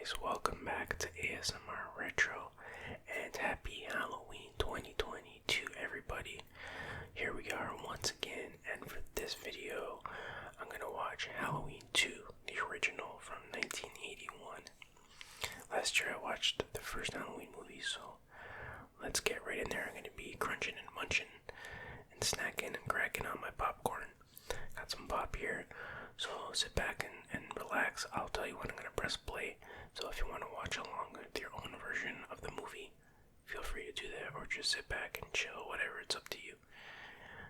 guys, welcome back to ASMR Retro, and happy Halloween 2022 everybody. Here we are once again, and for this video, I'm gonna watch Halloween 2, the original from 1981. Last year I watched the first Halloween movie, so let's get right in there. I'm gonna be crunching and munching and snacking and cracking on my popcorn. Got some pop here, so sit back and relax. I'll tell you when I'm gonna press play. So if you want to watch along with your own version of the movie, feel free to do that, or just sit back and chill, whatever, it's up to you.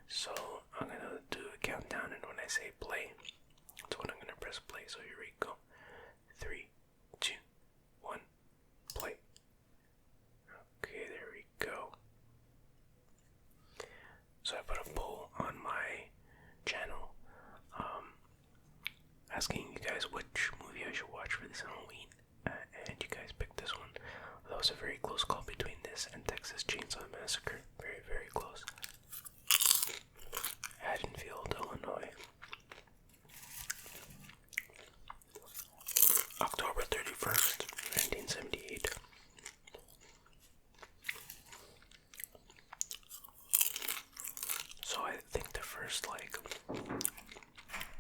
So I'm gonna do a countdown, and when I say play, that's when I'm gonna press play. So here we go. 3, 2, 1, play. Okay, there we go. So I put a poll on my channel, asking you guys which movie I should watch for this Halloween, and you guys picked this one. That was a very close call between this and Texas Chainsaw Massacre. Very, very close. Haddonfield, Illinois. October 31st, 1978. So I think the first,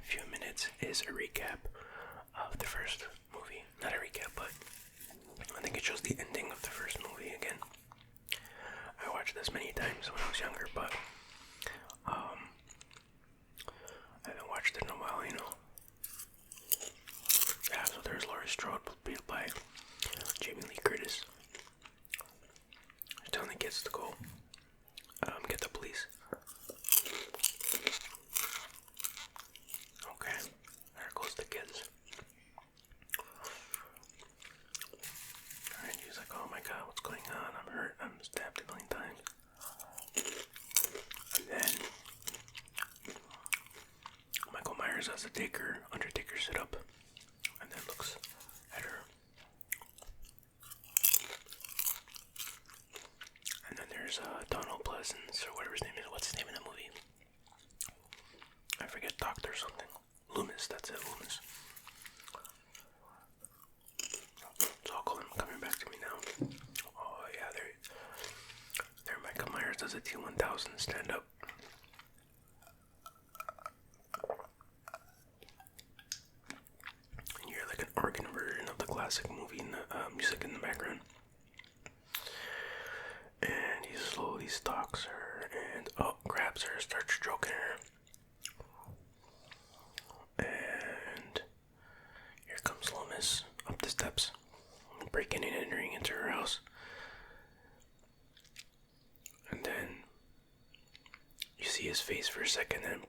few minutes is a recap of the first movie. Not a recap, but I think it shows the ending of the first movie again. I watched this many times when I was younger, but I haven't watched it in a while, Yeah, so there's Laurie Strode, played by Jamie Lee Curtis. She's telling the kids to go get the police. Okay, there goes the kids. Alright, he's like, oh my god, what's going on? I'm hurt, I'm stabbed a million times. And then Michael Myers has the Undertaker sit up, and then looks at her. And then there's Donald Pleasence, or whatever his name is. What's his name in the movie? I forget, Doctor something. Loomis, that's it, Loomis. So I'll call him coming back to me now. Oh yeah, there Michael Myers does a T-1000 stand up. And you hear like an organ version of the classic movie in the music in the background. And he slowly stalks her and grabs her, starts stroking her. And here comes Loomis up the steps, breaking and entering into her house. And then you see his face for a second, and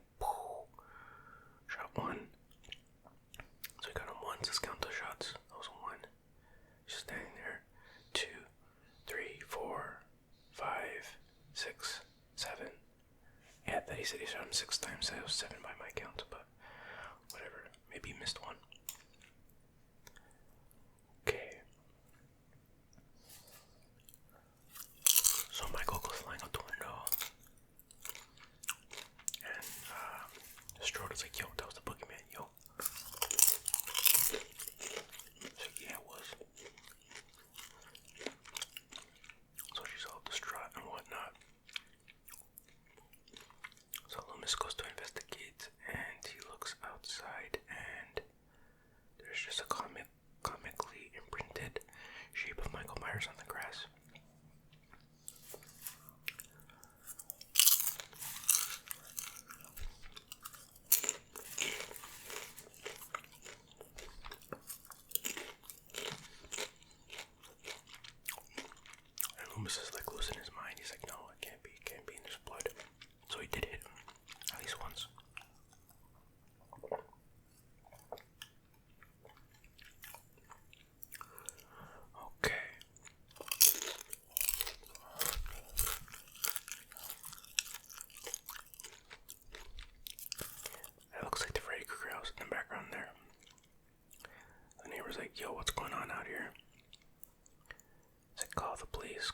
shot one. So he got him once. Let's count the shots. That was one. Just standing there. 2, 3, 4, 5, 6, 7. Yeah, I thought he said he shot him 6 times. So that was 7 by my count, but whatever. Maybe he missed one. Okay. So Michael goes flying out the window. And Strode is like, yo, that was the Boogeyman, yo. So yeah, it was. So she's all distraught and whatnot. So Loomis goes to investigate, and he looks outside, and there's just a comically imprinted shape of Michael Myers on the grass. And Loomis is like losing his mind. He's like, no, it can't be in his blood. So he did hit him, at least once. Okay. It looks like the Freddy Krueger house in the background there. The neighbor's like, yo, what's going on out here? He's like, call the police,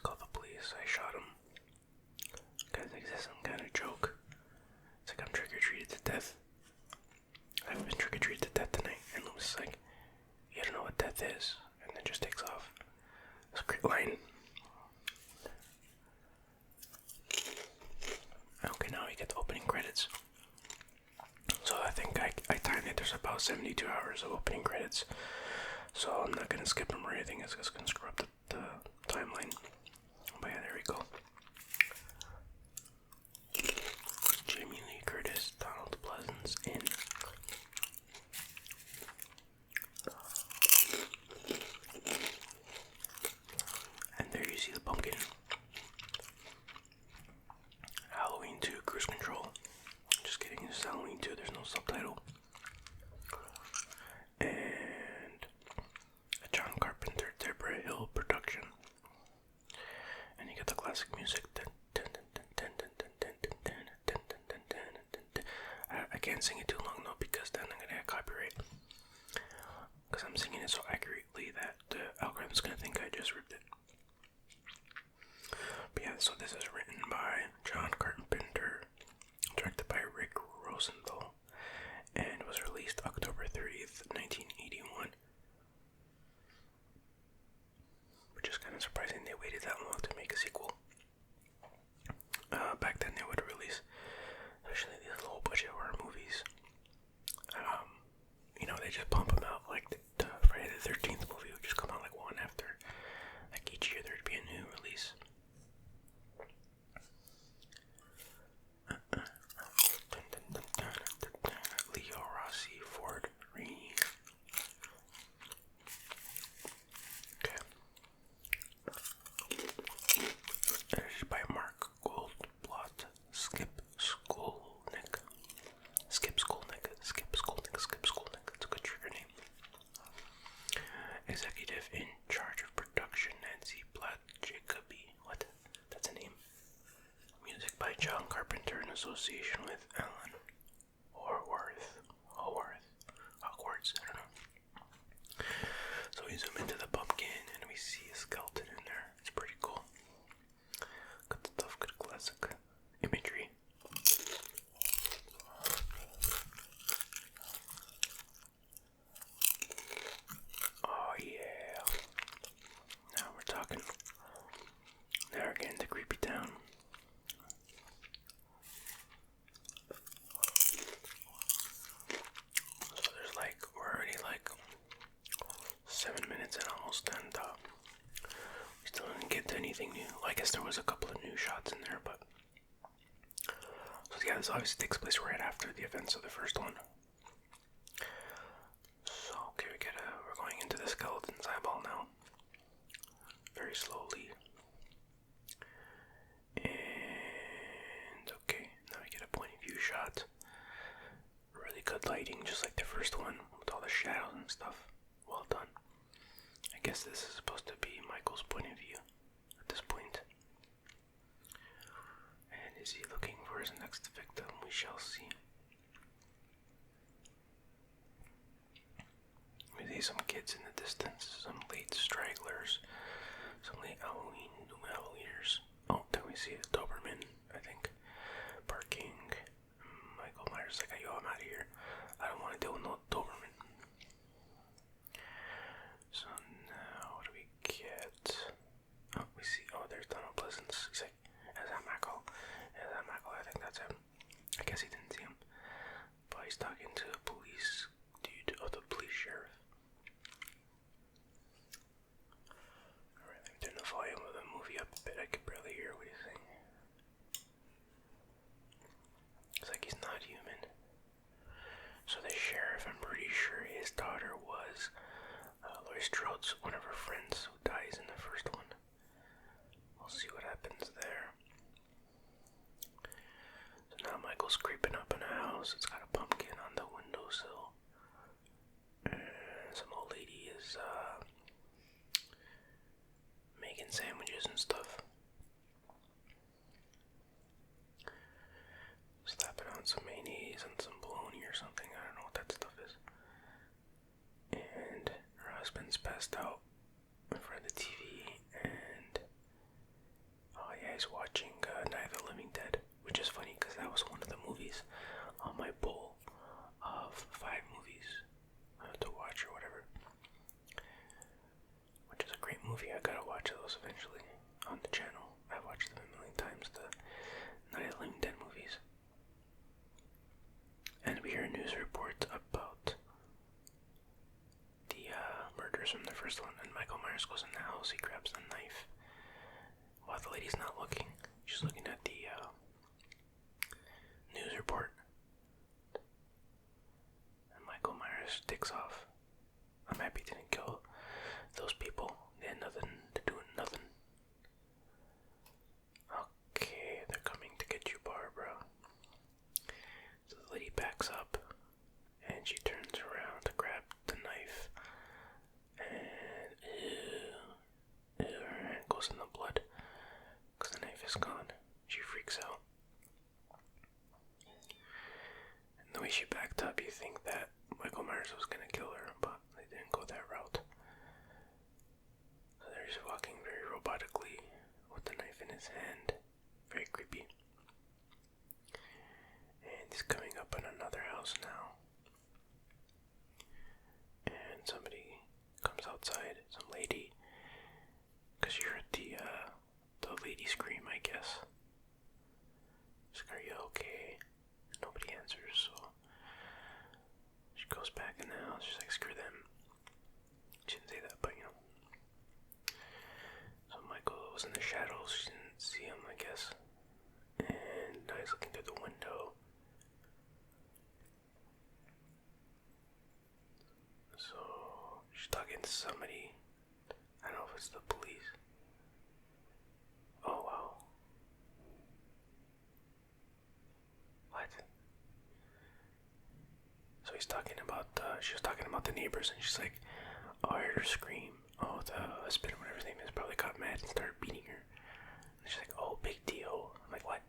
I shot him. Guys, like, is this some kind of joke? It's like, I'm trick-or-treated to death. I've been trick-or-treated to death tonight. And Loomis is like, you don't know what death is. And then just just takes off. It's a great line. Okay, now we get the opening credits. So I think I timed it. There's about 72 hours of opening credits. So I'm not going to skip them or anything. It's just going to screw up the timeline. But yeah, there we go. Jamie Lee Curtis, Donald Pleasence in. And there you see the pumpkin. Halloween 2 Cruise Control. Just kidding, it's Halloween 2, there's no subtitle. And a John Carpenter, Debra Hill production. And you get the classic music. I can't sing it too long though, because then I'm gonna get copyright. Because I'm singing it so accurately that the algorithm's gonna think I just ripped it. But yeah, so this is written by John Carpenter, directed by Rick Rosenthal, and was released October 30th, 1981. Which is kind of surprising they waited that long to make a sequel. Back then they would release, especially these low budget horror movies. They just pump them out like the Friday the 13th movie would just come out like one after. Like each year there'd be a new release. Leo Rossi, Ford Rainey. Okay. Edited by Mark Goldblatt. Skip Skolnick. That's a good trigger name. Executive in charge of production, Nancy Blatt Jacoby. What? That's a name. Music by John Carpenter in association with Alan Hogwarts, I don't know. So we zoom into the pumpkin and we see a skeleton in there. It's pretty cool. Good stuff, good classic imagery. Oh yeah. Now we're talking. Now we're getting to Creepy Town. So there's we're already 7 minutes in almost, and we still didn't get to anything new. Well, I guess there was a couple of new shots in there, but so yeah, this obviously takes place right after the events of the first one. So okay, we're going into the skeleton's eyeball now, very slowly. And okay, now we get a point of view shot. Really good lighting, just like the first one, with all the shadows and stuff. Well done. I guess this is supposed to be Michael's point of view at this point. And is he looking for his next victim? We shall see. We see some kids in the distance, some late stragglers, some late Halloweeners. Oh, then we see a Doberman, I think, barking. Michael Myers like, yo, I'm out of here. I don't want to deal with no Doberman. So now, what do we get? Oh, we see, there's Donald Pleasence. He's like, is that Michael? I think that's him. I guess he didn't see him. But he's talking to the police dude, the police sheriff. Alright, let me turn the volume of the movie up a bit. I could barely hear what he's saying. It's like he's not human. So the sheriff, I'm pretty sure his daughter was Laurie Strode, one of her friends who dies in the first one. We'll see what happens there. So now Michael's creeping up in a house. It's got a pumpkin on the windowsill. And some old lady is making sandwiches and stuff. Slapping on some mayonnaise and some bologna or something. I don't know what that stuff is. And her husband's passed out in front of the TV, and oh yeah, he's watching Night of the Living Dead, which is funny because that was one of the movies on my bowl of 5 movies to watch or whatever. those eventually on the channel. I've watched them a million times, the Night of the Living Dead movies. And we hear news reports about the murders from the first one, and Michael Myers goes in the house, he grabs the knife. While the lady's not looking, she's looking at the news report. And Michael Myers takes off. I'm happy he didn't kill those people. They had nothing to do with nothing. Okay, they're coming to get you, Barbara. So the lady backs up, and she turns around to grab the knife, and her hand goes in the blood, because the knife is gone. She freaks out. And the way she backed up, you think that Michael Myers was going to kill her, but they didn't go that route. So they're just walking very robotically with the knife in his hand. Very creepy. And he's coming up on another house now. And somebody comes outside, some lady, because she heard the lady scream, I guess. She's like, "Are you okay?" Nobody answers, so she goes back in the house. She's like, "Screw them." She didn't say that, but you know. So Michael was in the shadows. She didn't see him, I guess. And now he's looking through the window. So she's talking to somebody. I don't know if it's the police. Oh wow. What? So he's talking about, she was talking about the neighbors, and she's like, "Oh, I heard her scream. Oh, the husband, whatever his name is, probably got mad and started beating her." And she's like, "Oh, big deal." I'm like, "What?"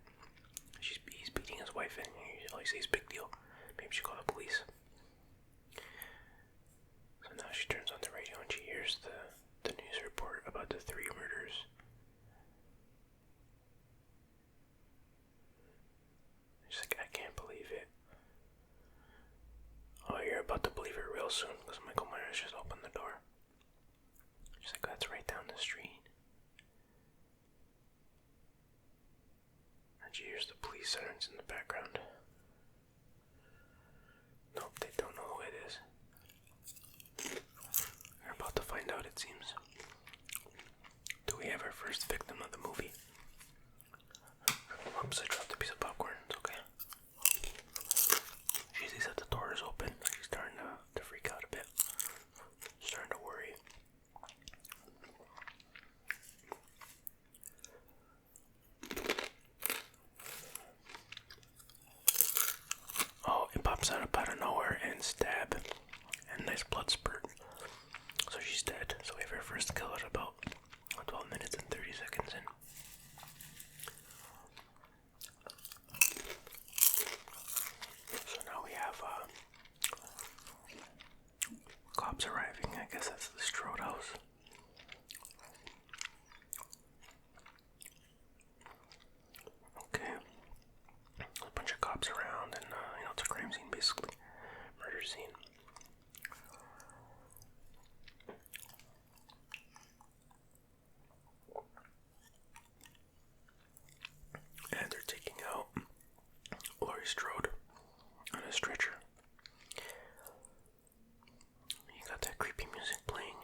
He's beating his wife, and he always says big deal. Maybe she called the police. So now she turns on the radio, and she hears the news report about the 3 murders. She's like, "I can't believe it." "Oh, you're about to believe it real soon, because Michael Myers just opened the door." She's like, "That's right down the street." And she hears the police sirens in the background. Nope, they don't know who it is. They're about to find out, it seems. Do we have our first victim of the movie? Oops, I dropped a piece of popcorn. It's okay. She sees that the door is open. She's starting to freak out a bit. Starting to worry. Oh, it pops out of nowhere and stab. And nice blood spurt. So she's dead. So we have our first kill at about 12 minutes and 30 seconds in. So now we have cops arriving. I guess that's the Strode house. Okay. A bunch of cops around, and it's a crime scene basically. Murder scene. And they're taking out Laurie Strode on a stretcher. You got that creepy music playing.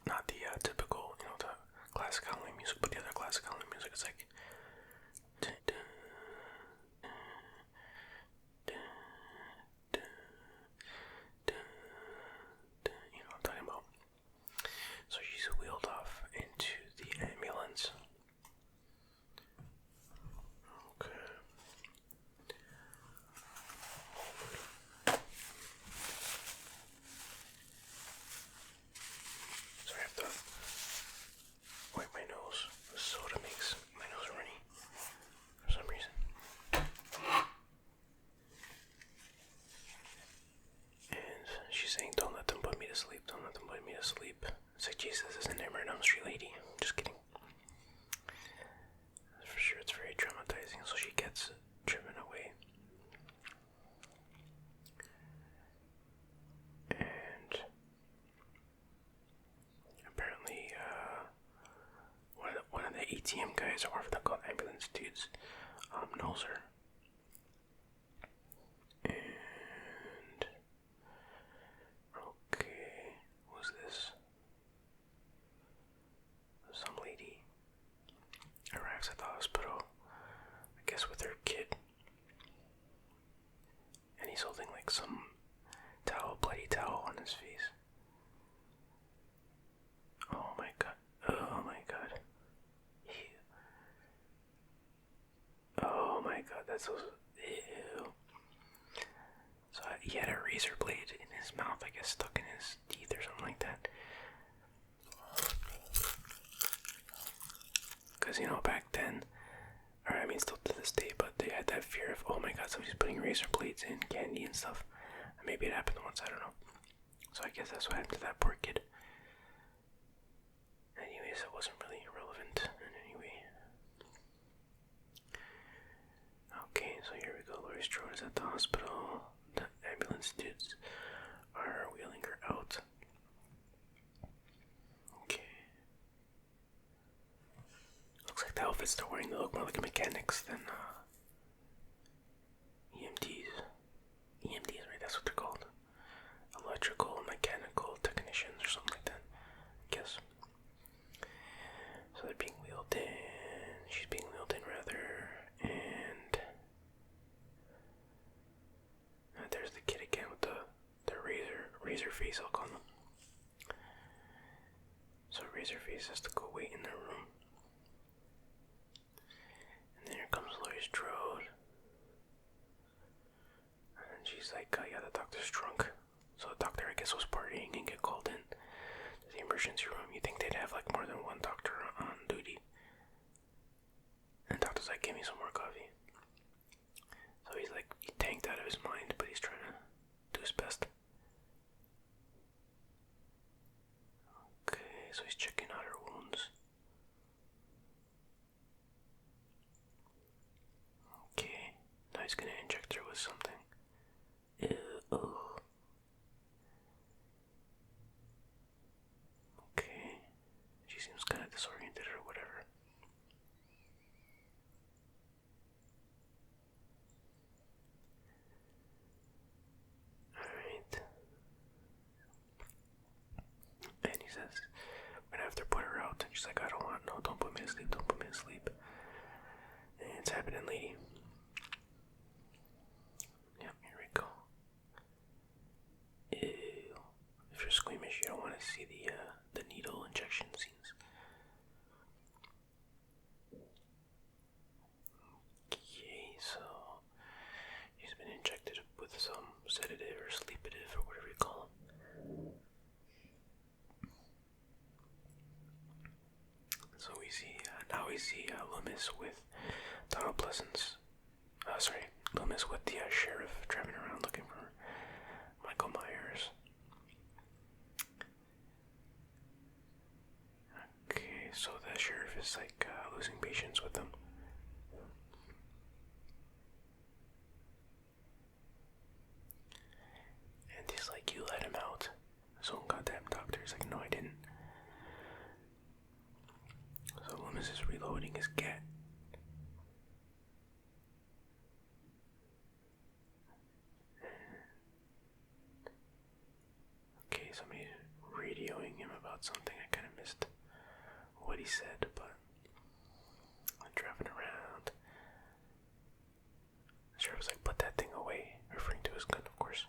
Not the typical, the classic Halloween music, but the other classic Halloween music. It's like, you know what I'm talking about. So she's wheeled off into the ambulance. Okay. So I have to wipe my nose. The soda makes my nose runny for some reason. And she's saying, "Don't let them put me to sleep. Don't let them put me to sleep." It's like, Jesus, this is a Nightmare on Elm Street lady. Just kidding. For sure, it's very traumatizing. So she gets driven away. And apparently ATM guys, or whatever they're called, ambulance dudes, knows her. And okay, who's this? Some lady arrives at the hospital, I guess with her kid, and he's holding like some towel, bloody towel on his face. Oh my god. Oh my god. Oh my god, that's so... Ew. So he had a razor blade in his mouth, I guess, stuck in his teeth or something like that. Because, you know, back then, or I mean still to this day, but they had that fear of, oh my god, somebody's putting razor blades in candy and stuff. Maybe it happened once, I don't know. So I guess that's what happened to that poor kid. Anyways, it wasn't really relevant in any way. Okay, so here we go. Laurie Strode is at the hospital. The ambulance dudes are wheeling her out. Okay. Looks like the outfits they're wearing, they look more like mechanics than EMTs. EMTs, right? That's what they're called. Electrical, mechanical technicians or something like that. I guess. So they're being wheeled in. She's being wheeled in, rather. And there's the kid again with the razor face, I'll call him. So Razor Face has to go wait in the room. And then here comes Laurie Strode. And she's like, yeah, the doctor's drunk. So the doctor, I guess, was partying and get called in to the emergency room. You think they'd have like more than one doctor on duty. And the doctor's like, give me some more coffee. So he's like, he tanked out of his mind, but he's trying to do his best. Okay, so he's checking out her wounds. Okay, now he's gonna inject her with something. Ew. Okay, she seems kind of disoriented or whatever. Alright. And he says, we're gonna have to put her out. And she's like, I don't want, no, don't put me to sleep, don't put me to sleep. And it's happening, lady. Yep, here we go. Ew. If you're squeamish, you don't want to see the needle injection scenes. Okay, so he's been injected with some sedative or sleepative or whatever you call them. So we see, now we see Loomis with Pleasence. Loomis with the sheriff driving around looking for Michael Myers. Okay, so the sheriff is like losing patience with them. And he's like, you let him out. So goddamn doctor is like, no, I didn't. So Loomis is reloading his gat. Okay, somebody's radioing him about something. I kind of missed what he said, but I'm driving around. The sheriff was like, put that thing away, referring to his gun, of course.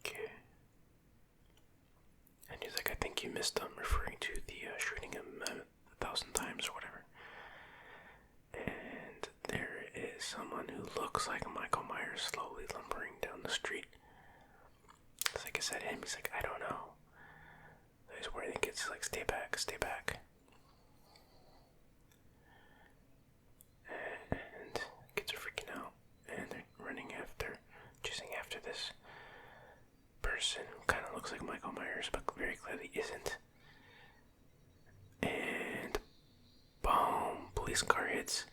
Okay. And he's like, I think you missed him, referring to the shooting him 1,000 times or whatever. And there is someone who looks like Michael Myers slowly lumbering down the street. It's like I said him, he's like, I don't know. So he's warning the kids, like, stay back, stay back. And kids are freaking out. And they're running after, chasing after this person who kind of looks like Michael Myers, but very clearly isn't. And boom, police car hits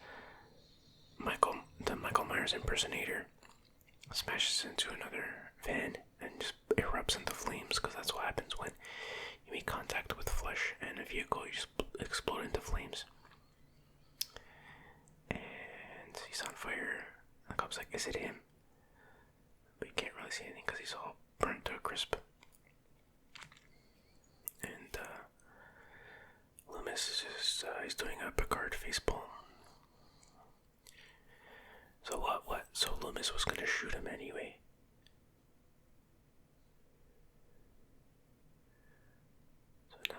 the Michael Myers impersonator, smashes into another van and just erupts into flames, because that's what happens when you make contact with flesh and a vehicle, you just explode into flames. And he's on fire. The cop's like, is it him? But you can't really see anything because he's all burnt to a crisp. And Loomis is just, he's doing a Picard facepalm. So what? So Loomis was gonna shoot him anyway. So now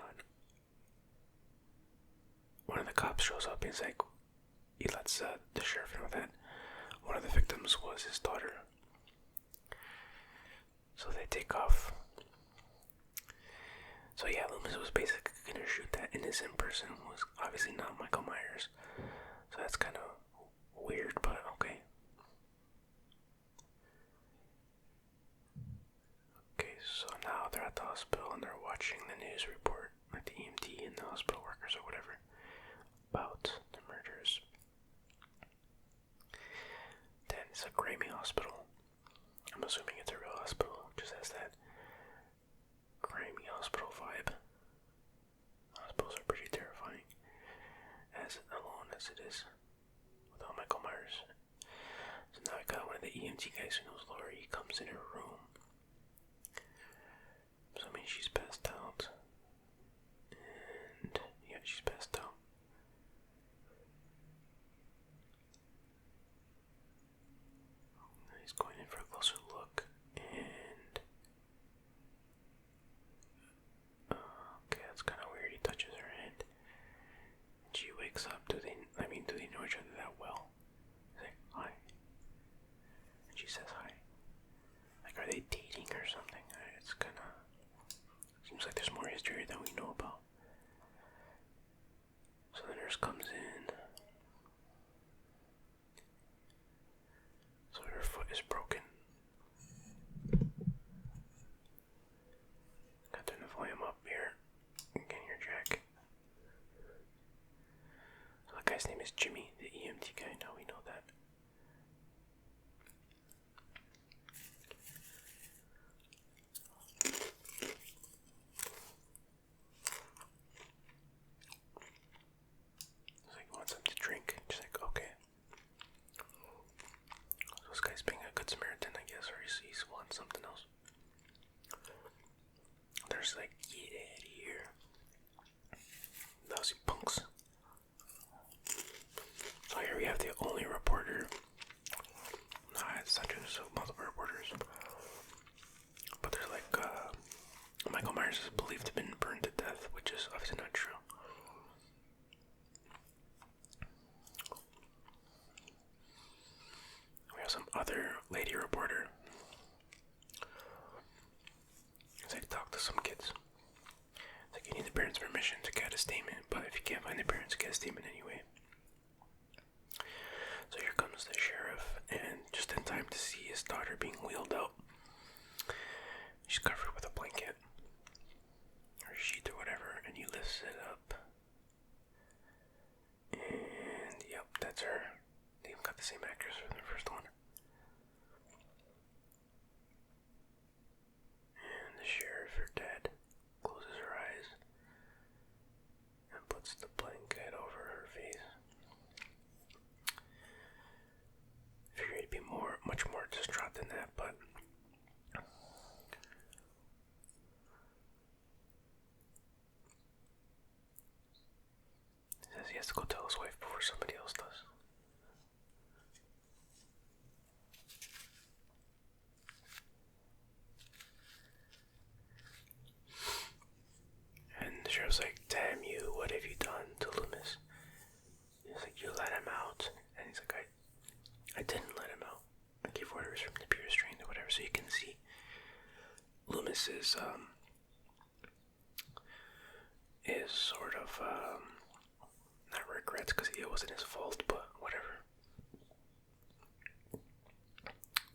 one of the cops shows up and he's like, he lets the sheriff know that one of the victims was his daughter. So they take off. So yeah, Loomis was basically gonna shoot that innocent person who was obviously not Michael Myers. So that's kind of weird, but okay. Okay, so now they're at the hospital and they're watching the news report, like the EMT and the hospital workers or whatever, about the murders. Then it's a Grammy hospital. I'm assuming it's a real hospital, just has that grimy hospital vibe. Hospitals are pretty terrifying, as alone as it is, without Michael Myers. So now I got one of the EMT guys who knows Laurie. He comes in her room. So I mean, she's passed out. And yeah, she's passed out. He's going in for a closer look, and okay, that's kind of weird. He touches her hand, and she wakes up. Do they know each other that well? He's like, hi, and she says hi. Like, are they dating or something? It's kind of seems like there's more history than we know about. So the nurse comes in. So her foot is broken. Gotta turn the volume up here. Get your jack. So the guy's name is Jimmy, the EMT guy. Now we know that. He's like, want something to drink? She's like, okay. So this guy's being a good Samaritan, I guess, or he wants something else. There's like, get out of here. Lousy punks. So here we have the only reporter. Nah, it's not true, there's multiple reporters. But there's like, Michael Myers is believed to have been burned to death, which is obviously not true. We have some other lady reporter. It's like, talk to some kids. It's like, you need the parents' permission to get a statement, but if you can't find the parents, get a statement anyway. So here comes the sheriff, and just in time to see his daughter being wheeled out. She's covered with a blanket, or sheet or whatever, and he lifts it up. And yep, that's her. They even got the same actress from the first one. And the sheriff, her dad, closes her eyes and puts the blanket over her face. Figured he'd be much more distraught than that, but he says he has to go tell his wife before somebody else does. And the sheriff's like, damn you, what have you done to Loomis? He's like, you let him out. And he's like, I didn't let him out. I gave orders from the pure restraint or whatever. So you can see Loomis is sort of not regrets because it wasn't his fault, but whatever.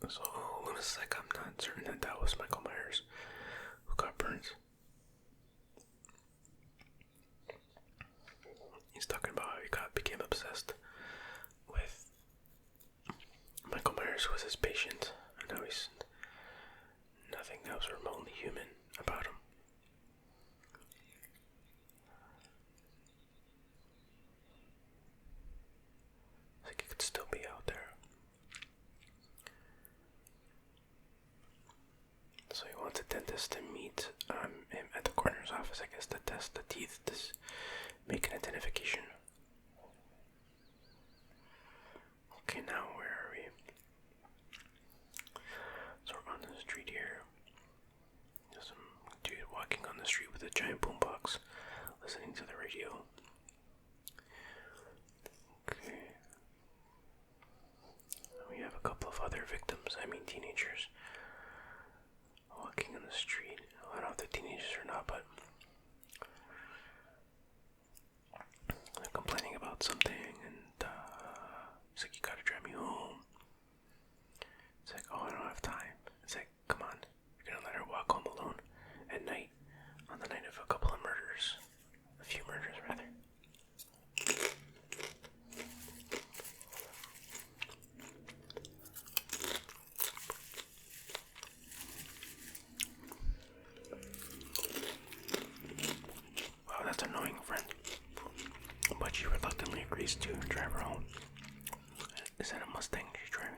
So Loomis is like, I'm not certain that was Michael Myers who got burnt. He's talking about how he became obsessed with Michael Myers, who was his patient, and now he's nothing that was remotely human about him. So he wants a dentist to meet him at the coroner's office, I guess, to test the teeth, to make an identification. Okay, now where are we? So we're on the street here. There's some dude walking on the street with a giant boombox, listening to the radio. Okay. We have a couple of other victims, teenagers, walking on the street. I don't know if they're teenagers or not, but they're complaining about something, and he's like, you gotta drive me home. It's like, oh, I don't have time. It's like, come on, you're gonna let her walk home alone at night, on the night of a couple of murders, a few murders rather. Wow, that's annoying, friend. But she reluctantly agrees to drive her home. Is that a Mustang she's driving?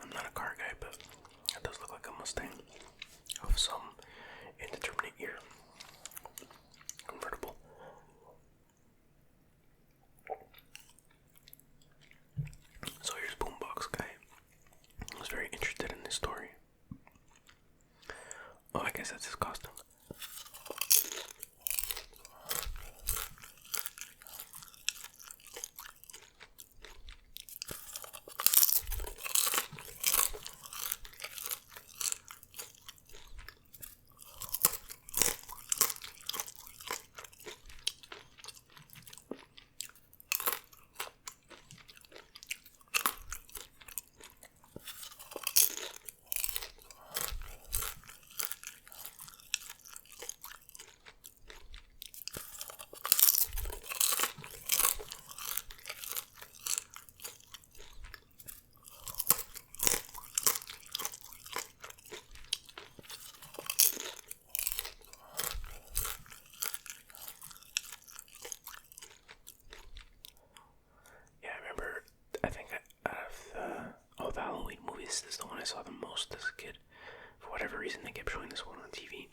I'm not a car guy, but it does look like a Mustang of some indeterminate year. Convertible. So here's Boombox Guy. I was very interested in this story. Oh, I guess that's his costume. This is the one I saw the most as a kid. For whatever reason, they kept showing this one on TV.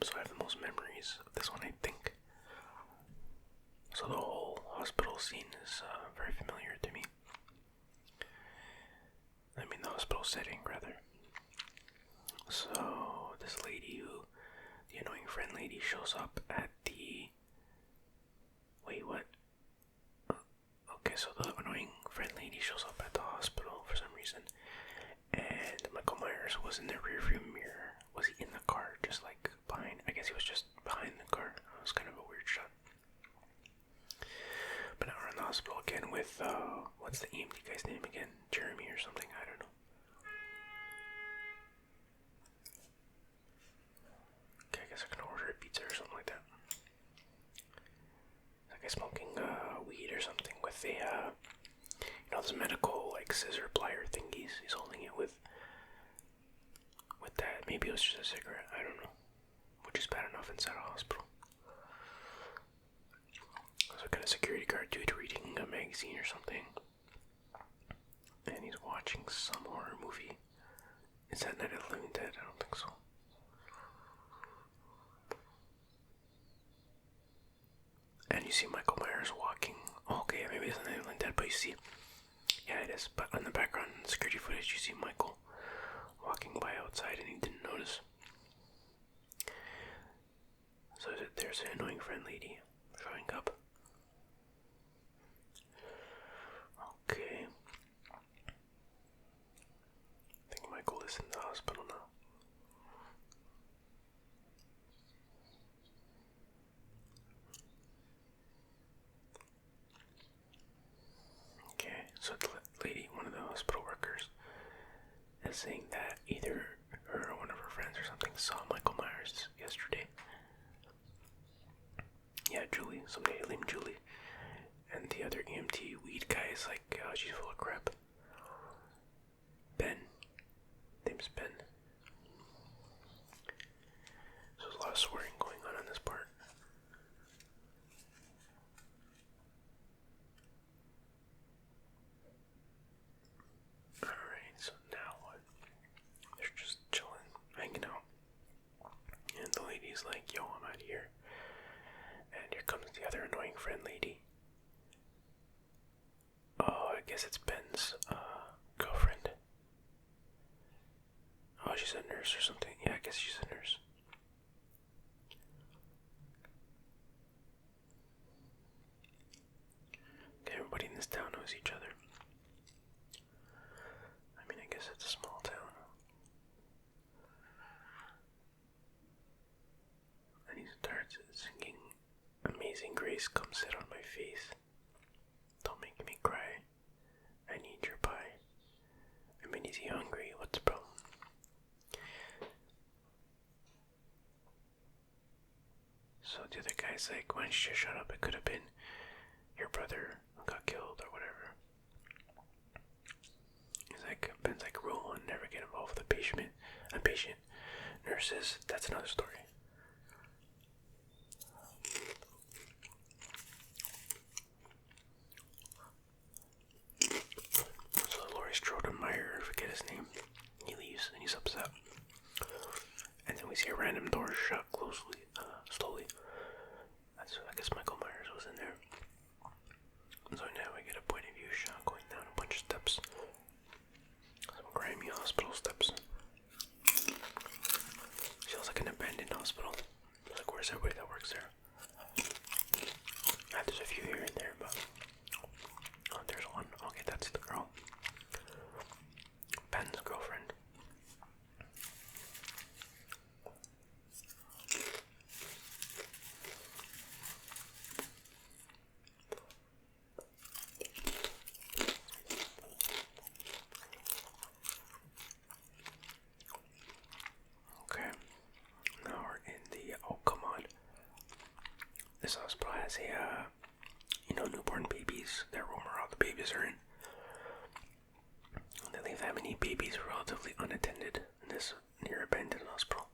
So I have the most memories of this one, I think. So the whole hospital scene is very familiar to me. The hospital setting, rather. So this lady the annoying friend lady, shows up at the... Wait, what? Okay, so the annoying friend lady shows up at the hospital for some reason, and Michael Myers was in the rearview mirror. Was he in the car, just like behind? I guess he was just behind the car. It was kind of a weird shot. But now we're in the hospital again with, what's the EMT guy's name again? Jeremy or something, I don't know. Okay, I guess I can order a pizza or something like that. Like a smoking weed or something with a those medical like scissor plier thingies. He's holding it with that. Maybe it was just a cigarette, I don't know, which is bad enough inside a hospital. So I got a security guard dude reading a magazine or something, and he's watching some horror movie. Is that Night of the Living Dead? I don't think so. And you see Michael Myers walking. Oh, okay, maybe it's Night of the Living Dead, but you see, yeah, it is. But on the background security footage, you see Michael walking by outside, and he didn't notice. So there's an annoying friend lady showing up. Okay. I think Michael is in the hospital now. Okay, so the lady, one of the hospital workers, is saying that either her or one of her friends or something saw Michael Myers yesterday. Yeah, Julie, somebody named Julie. And the other EMT weed guy is like, oh, she's full of crap. Ben. Name's Ben. So there's a lot of swearing going on this part. Alright, so now like, yo, I'm out of here. And here comes the other annoying friend lady. Oh, I guess it's Ben's girlfriend. Oh, she's a nurse or something. Yeah, I guess she's a nurse. Okay, everybody in this town knows each other. I mean, I guess it's a small town. And he starts singing Amazing Grace, come sit on my face. Don't make me cry. I need your pie. I mean, is he hungry? What's the problem? So the other guy's like, why don't you just shut up? It could have been your brother who got killed or whatever. He's like, Ben's like, rule one, never get involved with a patient nurses. That's another story. So Laurie Strode and Dr, forget his name, he leaves and he's upset. And then we see a random door shut slowly. That's, I guess Michael Myers was in there. So now we get a point of view shot going down a bunch of steps. Some grimy hospital steps. Feels like an abandoned hospital. Like, where's everybody that works there? There's a few here and there, but... Oh, there's one. Okay, that's the girl. Ben's girlfriend. Okay. Now we're in the... Oh, come on. This hospital has a, newborn babies. That room where all the babies are in. They leave that many babies relatively unattended in this near abandoned hospital.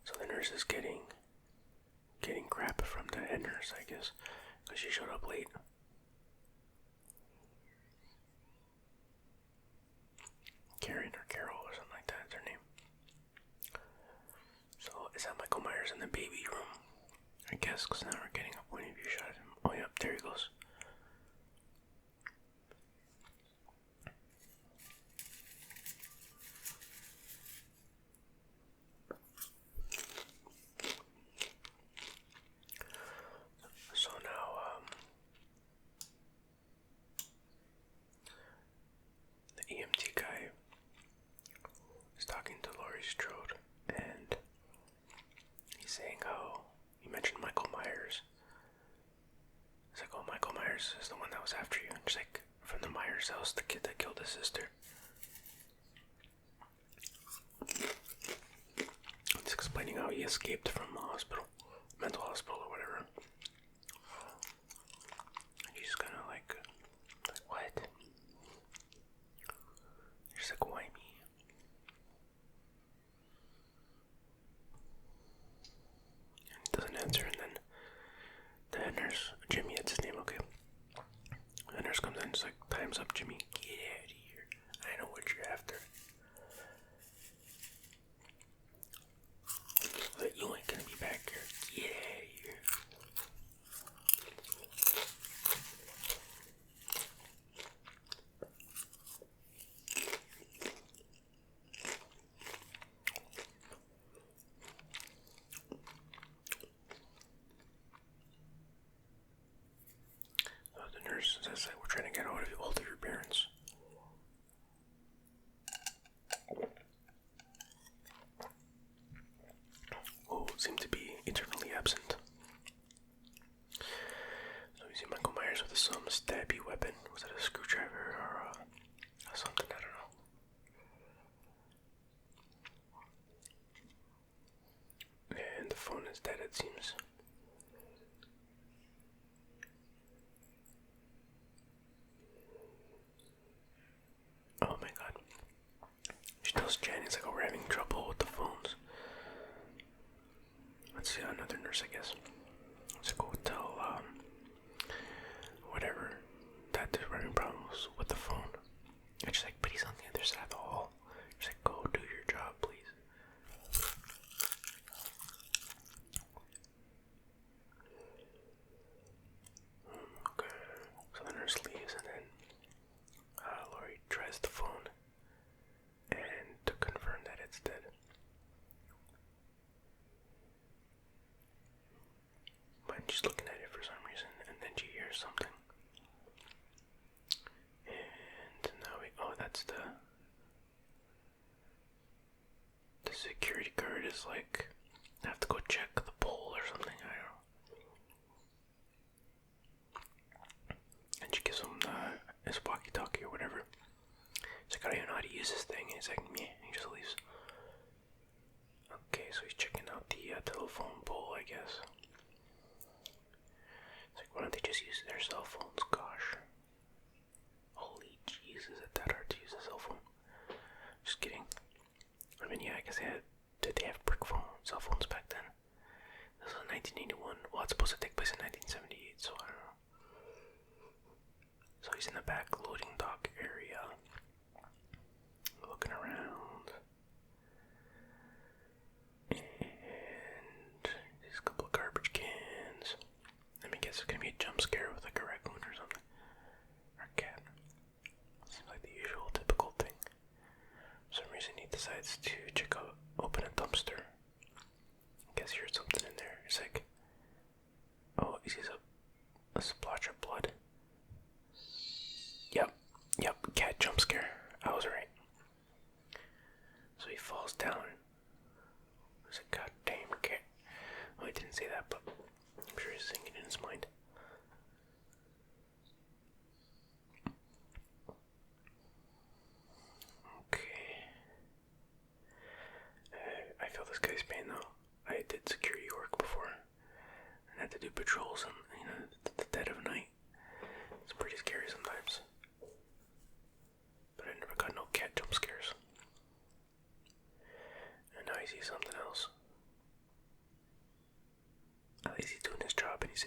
So the nurse is getting crap from the head nurse, I guess, because she showed up late. Karen or Carol or something like that is her name. So is that Michael Myers in the baby room? I guess, because now we're getting a point of view shot of him. Oh yeah, there he goes. So now, the EMT guy is talking to Laurie Strode, and he's saying how he mentioned Michael Myers. He's like, oh, Michael Myers is the one that was after you. And she's like, from the Myers house, the kid that killed his sister. It's explaining how he escaped from a hospital, mental hospital or whatever. And she's kind of like, what? She's like, why me? And he doesn't answer, and then the head nurse, Jimmy, that's his name, okay. The nurse comes in and is like, time's up, Jimmy. Get out of here. I know what you're after. But you ain't gonna be back here. Get out of here. The nurse says that we're trying to get hold of your parents. Who seem to be eternally absent. So we see Michael Myers with some stabby weapon. Was it a screwdriver or something? I don't know. And the phone is dead, it seems. Oh my god. She tells Janice, like, oh, we're having trouble with the phones. Let's see, another nurse, I guess. So go tell, whatever, that they're having problems with the phone. And she's like, but he's on the other side. his walkie-talkie or whatever. He's like, I don't even know how to use this thing. And he's like, meh, he just leaves. Okay, so he's checking out the telephone pole, I guess. It's like, why don't they just use their cell phones? Gosh. Holy jeez, is it that hard to use a cell phone? Just kidding. I mean, yeah, I guess did they have brick cell phones back then? This was 1981. Well, it's supposed to take place in 1978, so I don't know. So he's in the back loading dock area, looking around, and there's a couple of garbage cans. Let me guess, it's gonna be a jump scare with like a raccoon or something, or a cat. Seems like the usual typical thing. For some reason he decides to open a dumpster. I guess here's something in there. It's like, oh, he sees a splotch of blood. Yep, cat jump scare. I was right. So he falls down. There's a goddamn cat. Well, he didn't say that, but I'm sure he's thinking in his mind. Okay. I feel this guy's pain though. I did security work before and had to do patrols in the dead of night. It's pretty scary sometimes. But I never got no cat jump scares. And now I see something else. At least he's doing his job and he's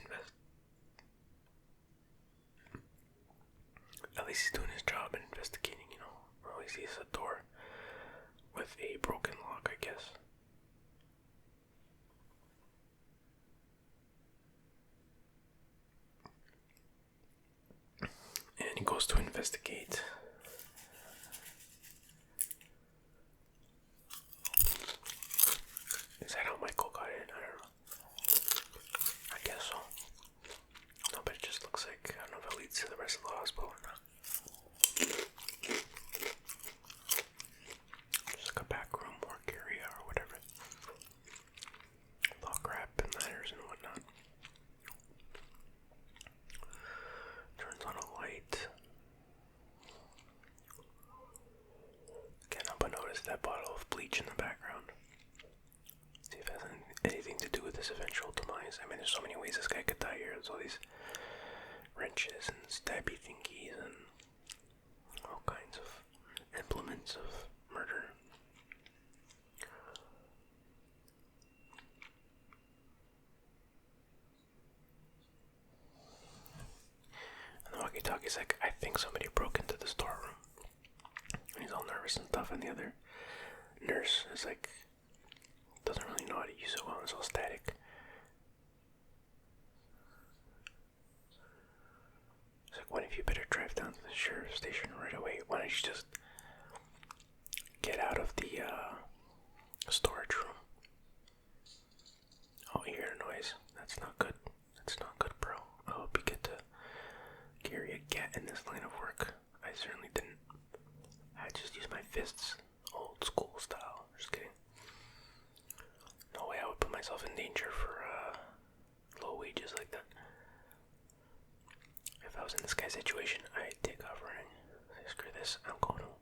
At least he's doing his job and investigating, Or at least he sees a door with a broken lock, I guess. And he goes to investigate. Is that how Michael got in? I don't know. I guess so. No, but it just looks like, I don't know if it leads to the rest of the hospital or not. Just like a back room work area or whatever. Lock wrap and ladders and whatnot. Turns on a light. Can't help but notice that bottle of bleach in the background. See if it has anything to do with his eventual demise. I mean, there's so many ways this guy could die here. There's all these wrenches and stabby thingies and all kinds of implements of murder. And the walkie-talkie's like, I think somebody broke into the storeroom. And he's all nervous and stuff, and the other nurse is like, doesn't really know how to use it well, it's all static. It's like, why don't you better drive down to the sheriff's station right away? Why don't you just get out of the storage room? Oh, you hear a noise. That's not good. That's not good, bro. I hope you get to carry a cat in this line of work. I certainly didn't. I just use my fists, old school style. Just kidding. No way I would put myself in danger for low wages like that. If I was in this guy's situation, I'd take off running. Say, screw this, I'm going home.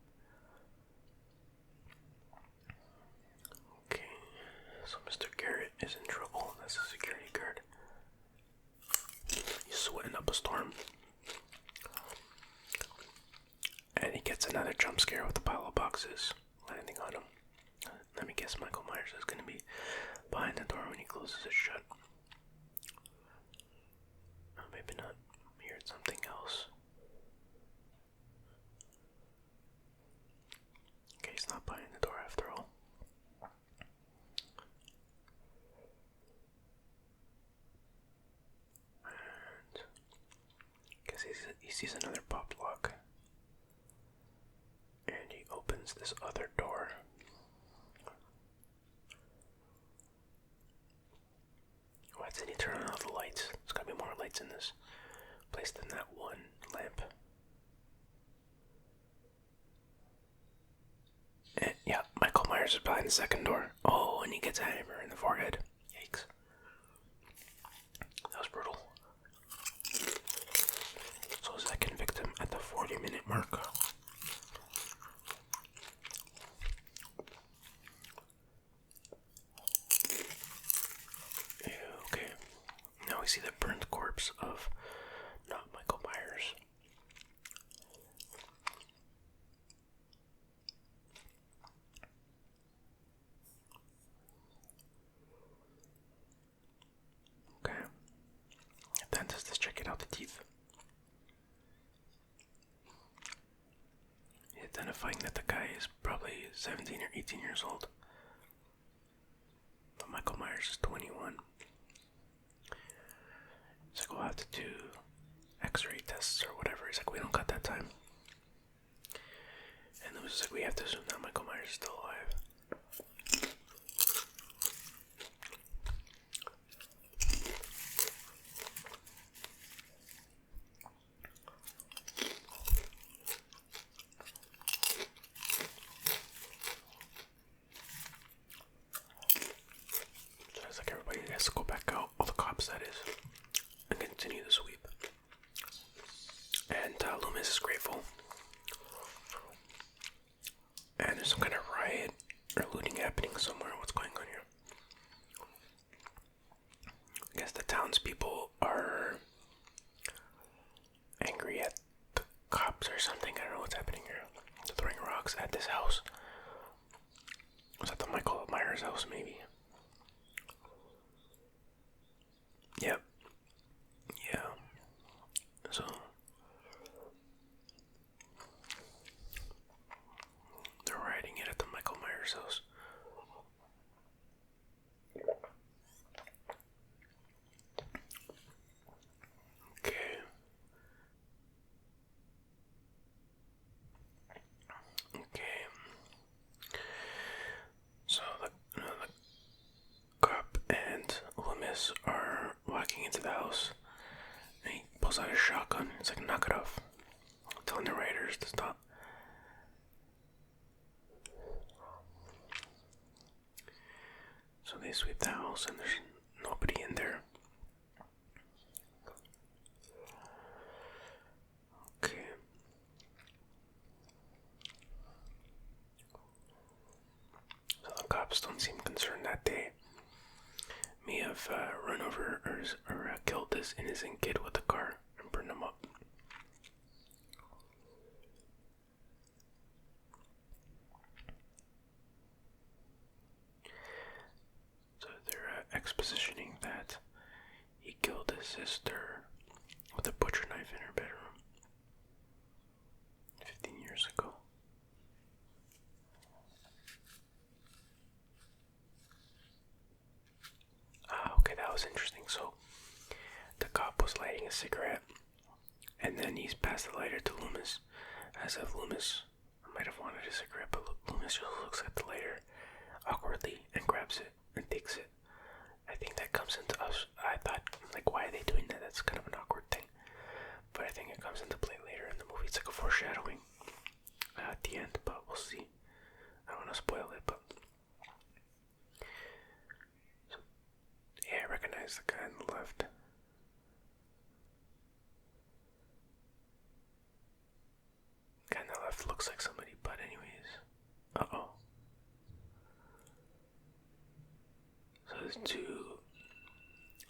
Okay, so Mr. Garrett is in trouble. That's a security guard. He's sweating up a storm. And he gets another jump scare with a pile of boxes landing on him. Let me guess, Michael Myers is going to be behind the door when he closes it shut. Oh, maybe not. He heard something else. Okay, he's not behind the door after all. And guess he sees another pop lock. And he opens this other door. Why didn't he turn on all the lights? There's gotta be more lights in this place than that one lamp. And yeah, Michael Myers is behind the second door. Oh, and he gets a hammer in the forehead. Yikes. That was brutal. So second victim at the 40 corpse of not Michael Myers. Okay. Dentist is checking out the teeth. Identifying that the guy is probably 17 or 18 years old. But Michael Myers is 21. He's like, we'll have to do x-ray tests or whatever. He's like, we don't got that time. And Loomis is like, we have to assume that Michael Myers is still alive. Has to go back out, all the cops that is, and continue the sweep. And Loomis is grateful. And there's some kind of riot or looting happening somewhere. What's going on here? I guess the townspeople are angry at the cops or something. I don't know what's happening here. They're throwing rocks at this house. Was that the Michael Myers house, maybe? Yep. Yeah. So they're rioting it at the Michael Myers house. Okay. So the cop and Loomis are walking into the house, and he pulls out his shotgun. He's like, knock it off, telling the rioters to stop. So they sweep the house, and there's nobody in there. Okay. So the cops don't seem concerned that they may have run over or killed this innocent kid with a car and burned him up. So they're expositioning that he killed his sister with a butcher knife in her bedroom 15 years ago. Okay, that was interesting. So the cop was lighting a cigarette, and then he's passed the lighter to Loomis, as if Loomis might have wanted a cigarette, but Loomis just looks at the lighter awkwardly and grabs it and takes it. I think that comes into us. I thought, like, why are they doing that? That's kind of an awkward thing. But I think it comes into play later in the movie. It's like a foreshadowing at the end, but we'll see. I don't want to spoil it, but yeah, I recognize the guy on the left. Guy on the left looks like somebody, but anyways. Uh-oh. So there's two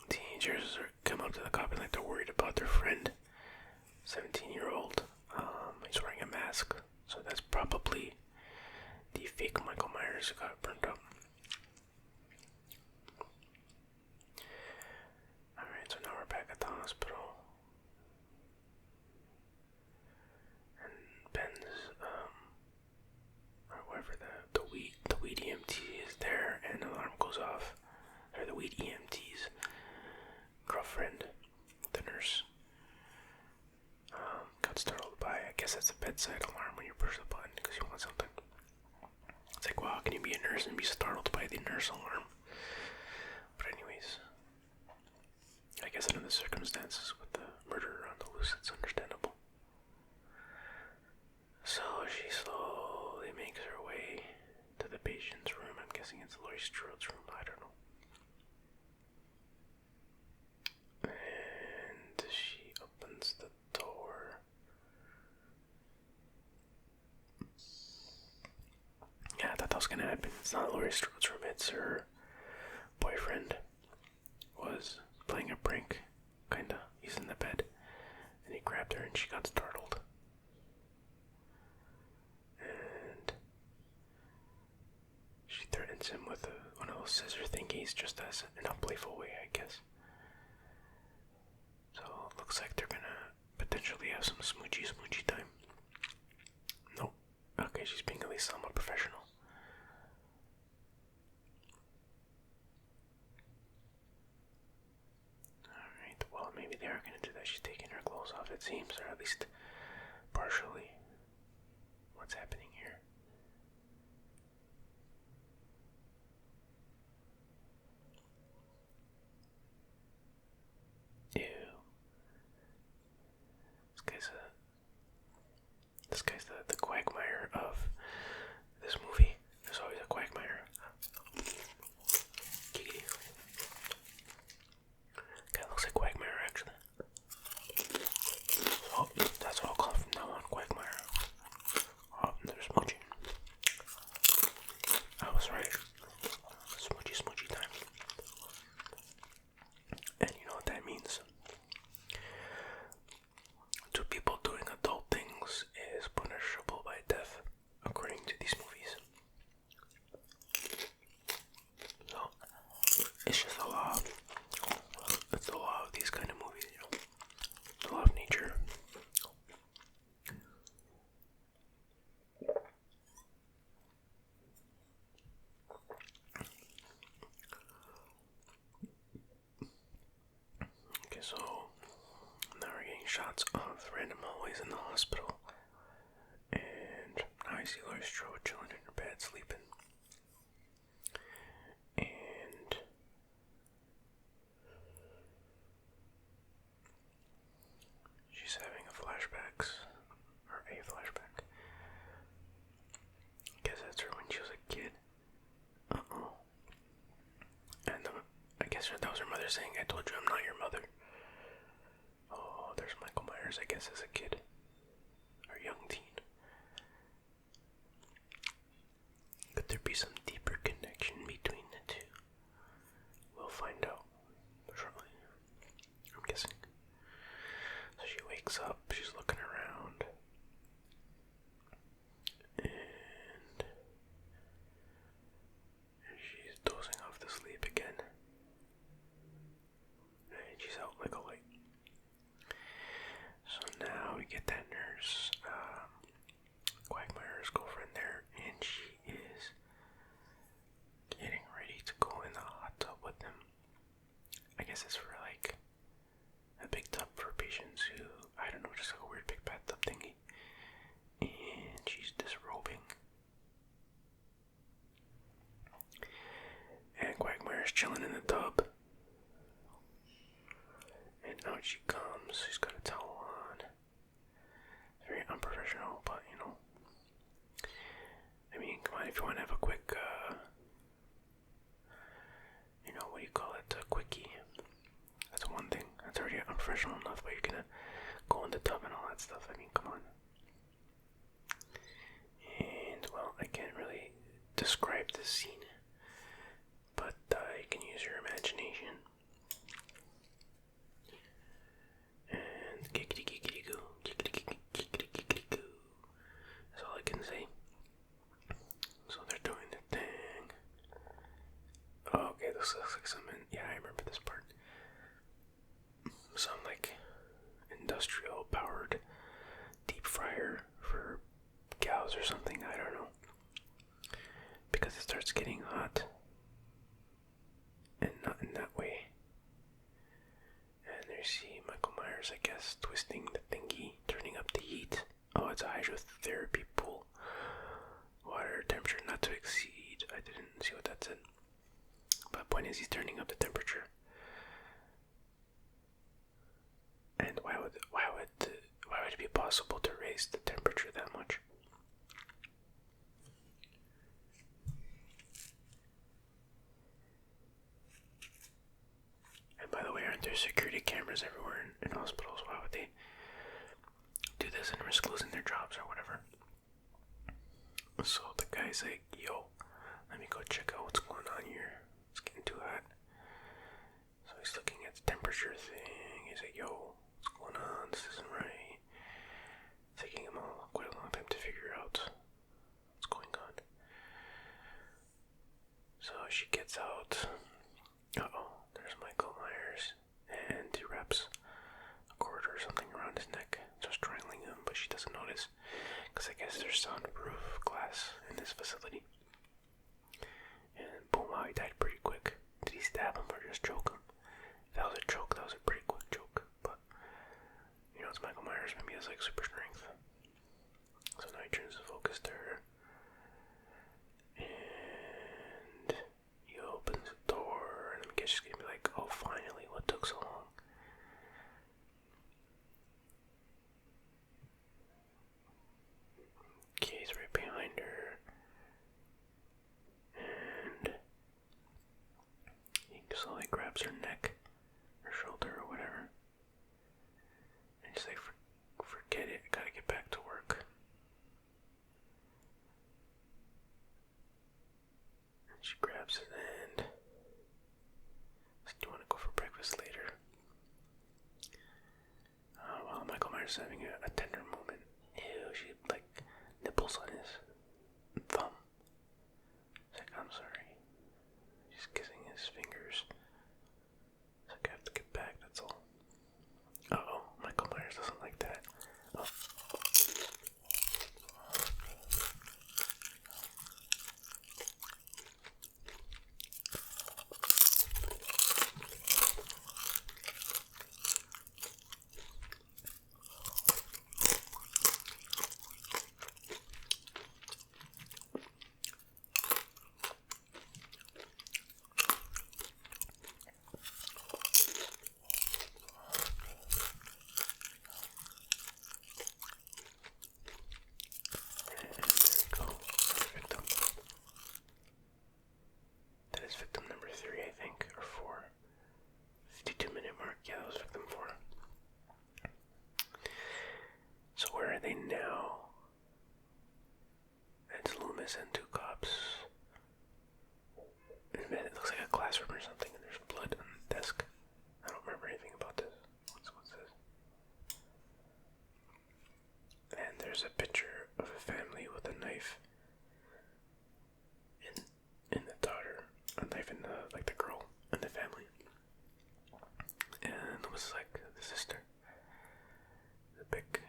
teenagers come up to the cop and like they're worried about their friend, 17-year-old. He's wearing a mask, so that's probably the fake Michael Myers who got burned up. Alright, so now we're back at the hospital. And Ben's, or whoever the weed EMT is there, and the alarm goes off. Or the weed EMT's girlfriend, the nurse, got startled by, I guess that's a bedside alarm when you push the button because you want something. It's like, wow, can you be a nurse and be startled by the nurse alarm? But anyways, I guess under the circumstances with the murderer on the loose, it's understandable. So she slowly makes her way to the patient's room. I'm guessing it's Laurie Strode's room, I don't know. And she opens the door. Yeah, I thought that was gonna happen. It's not Laurie Strode's room, it's her boyfriend was playing a prank, kinda. He's in the bed. And he grabbed her and she got startled. And she threatens him with one of those scissor thingies, just as in a playful way, I guess. So it looks like they're gonna potentially have some smoochy time. Nope. Okay, she's being at least somewhat professional. Alright, well, maybe they are gonna do that. She's taking her clothes off, it seems, or at least partially. What's happening here? Ew. This guy's the quagmire of this movie. There's always a quagmire. Guy looks like Quagmire, actually. Oh, that's what I'll call from now on, Quagmire. Oh, there's Smoochie. I was right. Smoochie time. And you know what that means? Two people doing adult things is punishable by death, according to these movies. So, it's just a law. It's the law of these kind of movies, you know. The law of nature. Okay, so now we're getting shots of random hallways in the hospital. And now I see Laurie Strode chilling in her bed, sleeping. And she's having a flashback. I guess that's her when she was a kid. Uh-oh. And I guess that was her mother saying, "I told you I'm not your mother." Oh, there's Michael Myers, I guess, as a kid. Or young teen. Could there be some deeper connection between the two? We'll find out shortly, I'm guessing. So she wakes up, she's looking around. And she's dozing off to sleep again. And she's out like a light. So now we get that nurse, Quagmire's girlfriend there, and she is getting ready to go in the hot tub with him. I guess it's for like a big tub for patients who, I don't know, just like a weird big bathtub thingy. And she's disrobing. And Quagmire's chilling in the tub. And out she comes. She's got a towel on. Very unprofessional, but you know. I mean, come on, if you want to have a quick, what do you call it? A quickie. That's one thing. That's already unprofessional enough, but you're gonna go in the tub and all that stuff. I mean, come on. And, well, I can't really describe this scene, but you can use your imagination. And giggity-giggity-goo, giggity-giggity-giggity-goo. That's all I can say. So they're doing the thing. Oh, okay, this looks like something. Yeah, I remember this part. Some like industrial powered deep fryer for cows or something. I don't know. Because it starts getting hot. And not in that way. And there you see Michael Myers, I guess, twisting the thingy, turning up the heat. Oh, it's a hydrotherapy pool. Water temperature not to exceed. I didn't see what that said. But the point is, he's turning up the temperature. And why would it be possible to raise the temperature that much? And by the way, aren't there security cameras everywhere in hospitals? Why would they do this and risk losing their jobs or whatever? So the guy's like, yo, let me go check out what's going on here. It's getting too hot. So he's looking at the temperature thing, He's like, yo, what's going on? This isn't right. Taking him quite a long time to figure out what's going on. So she gets out. There's Michael Myers, and he wraps a cord or something around his neck, just strangling him, but she doesn't notice, because I guess there's soundproof glass in this facility. And boom, he died pretty quick. Did he stab him or just choke him? If that was a choke, that was a pretty quick choke, but, it's Michael Myers, maybe he has, super strength. So now he turns the focus to her, and he opens the door, and I guess she's gonna be like, oh, finally, what took so long? Okay, he's right behind her, and he slowly grabs her neck, her shoulder, or whatever, and she's like, forget it, I gotta get back to work. And she grabs his hand. Do you want to go for breakfast later? While Michael Myers is having a tender moment. Ew, she nipples on his thumb. He's like, I'm sorry. She's kissing his fingers. He's like, I have to get back, that's all. Michael Myers doesn't like that. Oh. Victim number 3, I think, or 4. 52-minute mark. Yeah, that was victim 4. So where are they now? It's Loomis and 2 cops. It looks like a classroom or something, and there's blood on the desk. I don't remember anything about this. What's this? And there's a picture of a family with a knife in the daughter. A knife in the girl and the family. And it was the sister. The big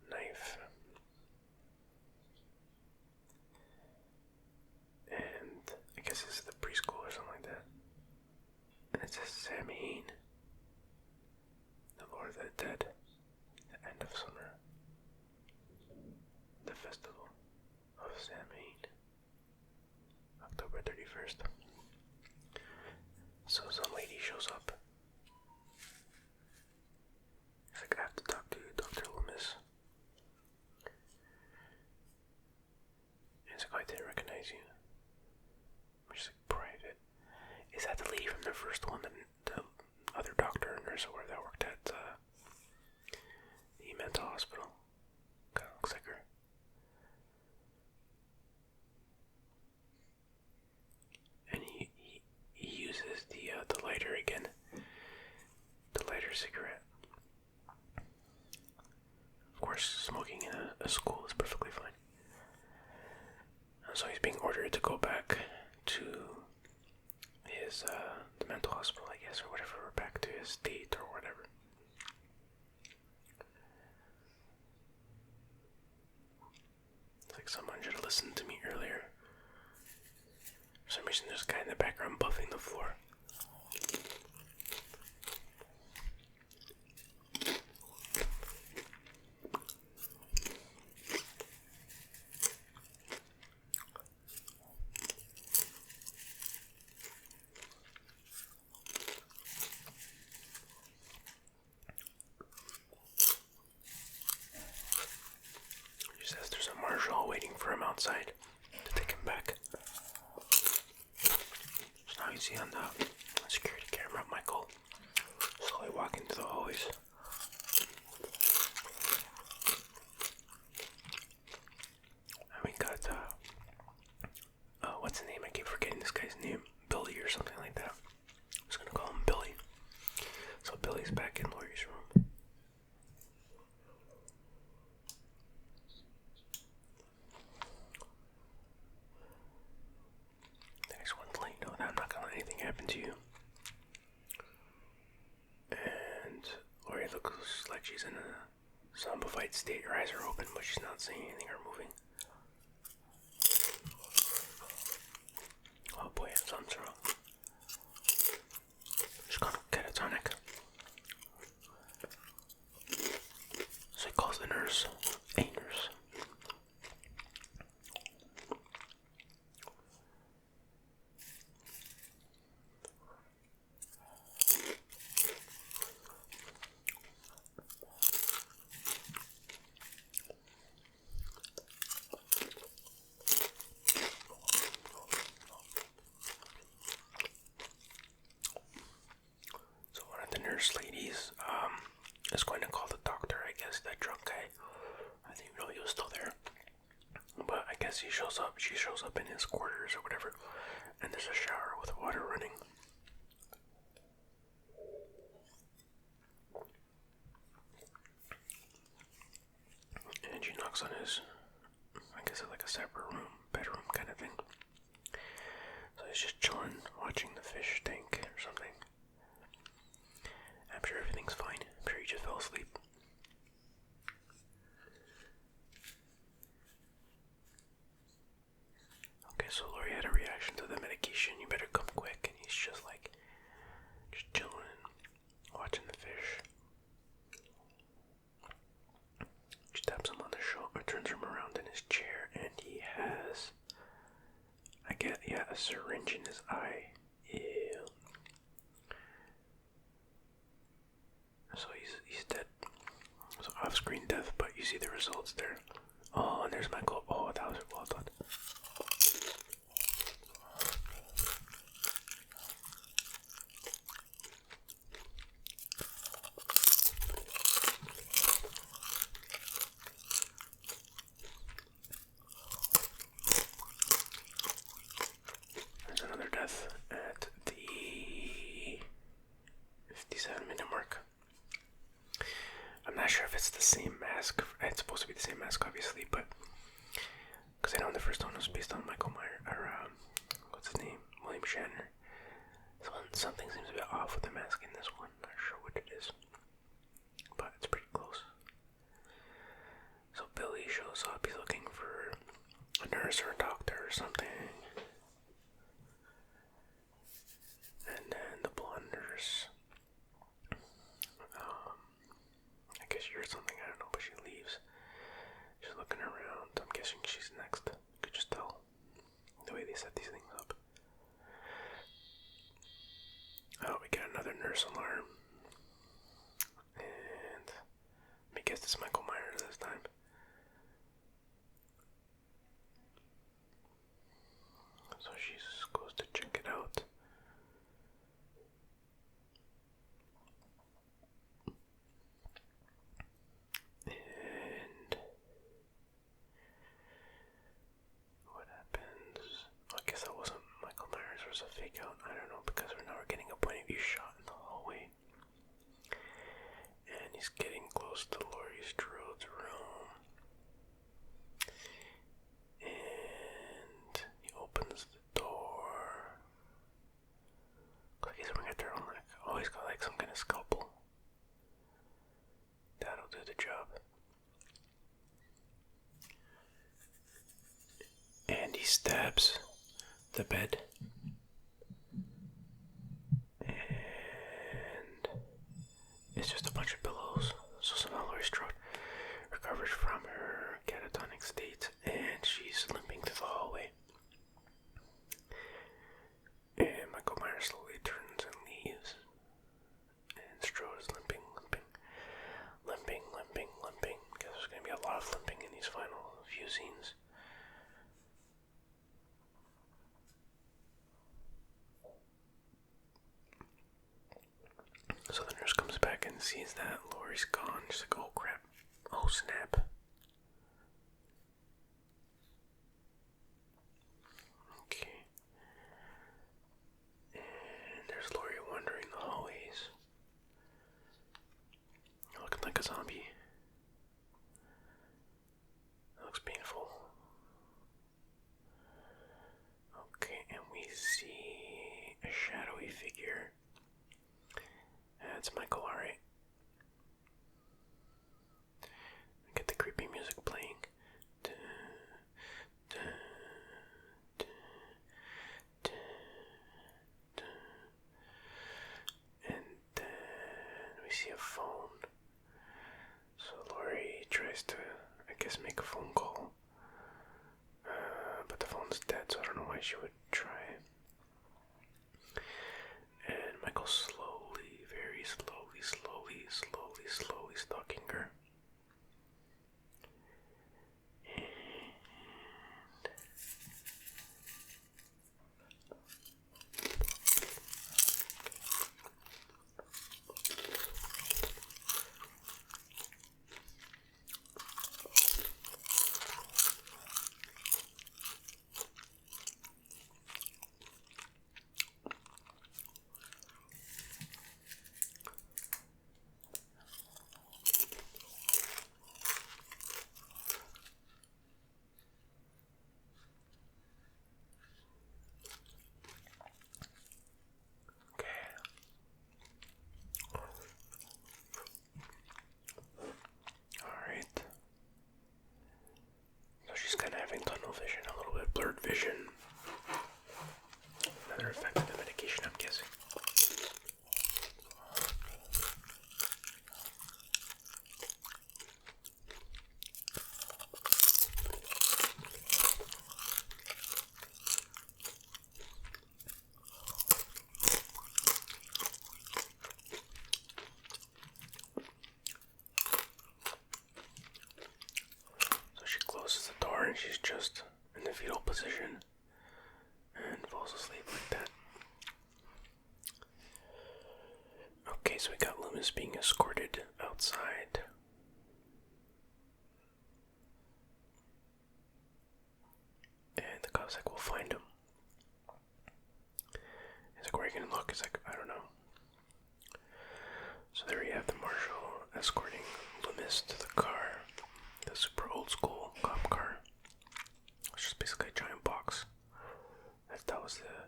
knife. And I guess this is the preschool or something like that. And it says Samhain. The Lord of the Dead. The end of summer. The festival of Samhain. October 31st. So some lady shows up. She's like, I have to talk to Dr. Loomis. And he's like, I didn't recognize you. She's like, private. Is that the lady from the first one? The other doctor or nurse or whatever that worked at the mental hospital? Kind of looks like her. And he uses the lighter again. The lighter cigarette. Of course, smoking in a school is perfectly fine. So he's being ordered to go back to his, the mental hospital, I guess, or whatever, or back to his state or whatever. It's like someone should have listened to me earlier. For some reason, there's a guy in the background buffing the floor. He says there's a marshal waiting for him outside to take him back. So now you see on the security camera Michael slowly walking through the hallways. And we got, what's the name? I keep forgetting this guy's name. Billy or something like that. I'm just gonna call him Billy. So Billy's back zombified state. Her eyes are open, but she's not saying anything or moving. Oh boy, something's wrong. She's gone catatonic. So he calls the nurse. A nurse. Nurse ladies is going to call the doctor. I guess that drunk guy, I didn't even know he was still there, but I guess she shows up in his quarters or whatever, and there's a shower with water running. And she knocks on his, I guess it's like a separate room, bedroom kind of thing. So he's just chilling, watching the fish tank or something. I'm sure everything's fine. I'm sure he just fell asleep. Okay, so Laurie had a reaction to the medication. You better come quick. And he's just like, just chilling, watching the fish. She taps him on the shoulder, turns him around in his chair, and he has, a syringe in his eye. Ew. So he's dead. So off-screen death, but you see the results there. Oh, and there's Michael. Oh, that was well done. There's another death at the 57-minute mark. I'm not sure if it's the same mask. It's supposed to be the same mask, obviously, but because I know the first one was based on Michael Myers, or what's his name, William Shatner. So something seems a bit off with the mask in this one. Not sure what it is, but it's pretty close. So Billy shows up. He's looking for a nurse or a doctor or something, and then the blonde nurse. I guess she heard something, I don't know, but she leaves. She's looking around. I'm guessing she's next. You could just tell the way they set these things up. Oh, we get another nurse alarm. And let me guess it's Michael Myers this time. So she goes to check it out. I guess that wasn't Michael Myers, it was a fake out. I don't know, because now we're getting a point of view shot in the hallway. And he's getting close to Laurie Strode's room. And he opens the door. Looks like he's wearing a turtleneck. Oh, he's got like some kind of scalpel. That'll do the job. And he stabs the bed, and it's just a bunch of pillows. So somehow Laurie Strode recovers from her catatonic state, and she's limping through the hallway. And Michael Myers slowly turns and leaves, and Strode is limping, because there's going to be a lot of limping in these final few scenes. So the nurse comes back and sees that Laurie's gone. She's like, oh crap. Oh snap. Okay. And there's Laurie wandering the hallways. Looking like a zombie. That looks painful. Okay, and we see a shadowy figure. That's Michael, alright. scary music playing. And then we see a phone. So Laurie tries to, I guess, make a phone call. But the phone's dead, so I don't know why she would try. And Michael slowly, very slowly stalking her. Tunnel vision, a little bit blurred vision. Another effect of the medication, I'm guessing. Closes the door and she's just in the fetal position and falls asleep like that. Okay, so we got Loomis being escorted outside. And the cop's like, we'll find him. He's like, where are you gonna look? He's like, I don't know. So there we have the marshal escorting Loomis to the car. The super old school cop car. It's just basically a giant box. That was the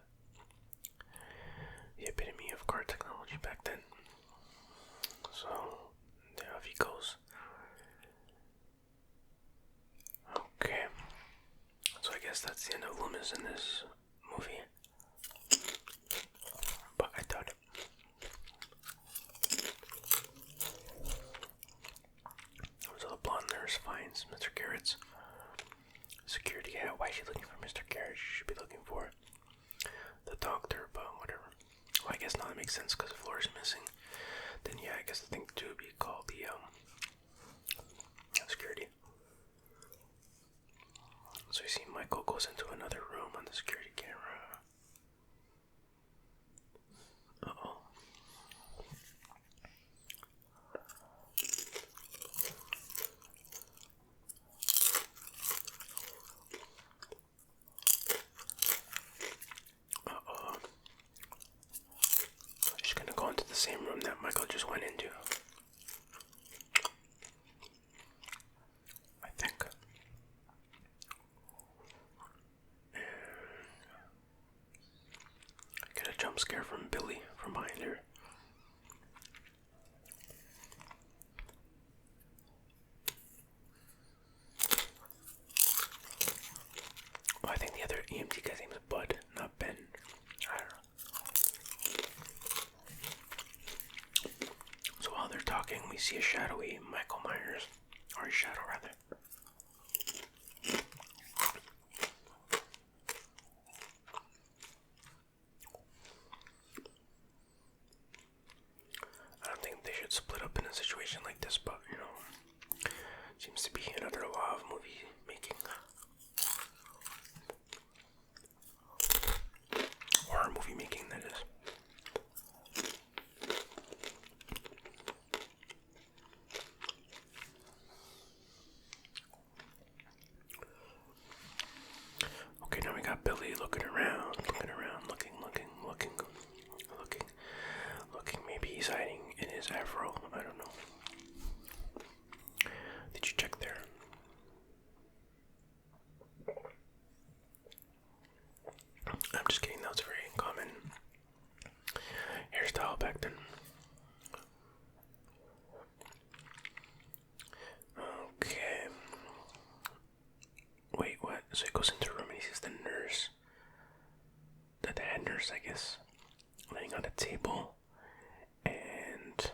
epitome of car technology back then. So there off he goes. Okay. So I guess that's the end of Loomis in this movie. But I doubt it. So the blonde nurse finds Mr. Garrett's security hat. Why is she looking for Mr. Garrett? She should be looking for the doctor, but whatever. Well, I guess now that makes sense because if Laurie's missing, then yeah, I guess the thing to do would be called the security. So you see Michael goes into another room on the security camera. Uh-oh. She's gonna go into the same room that Michael just went into. I think. And I get a jump scare from Billy from behind her. Oh, I think the other EMT guy's name is Bud, not Ben. I don't know. So while they're talking, we see a shadowy Michael Myers, or a shadow rather. I don't think they should split up in a situation like this, but you know, seems to be another law of movie making. Horror movie making, that is. Okay, now we got Billy looking around, looking. Maybe he's hiding in his afro. I don't know. Did you check there? So he goes into the room and he sees the nurse, the head nurse, I guess, laying on a table, and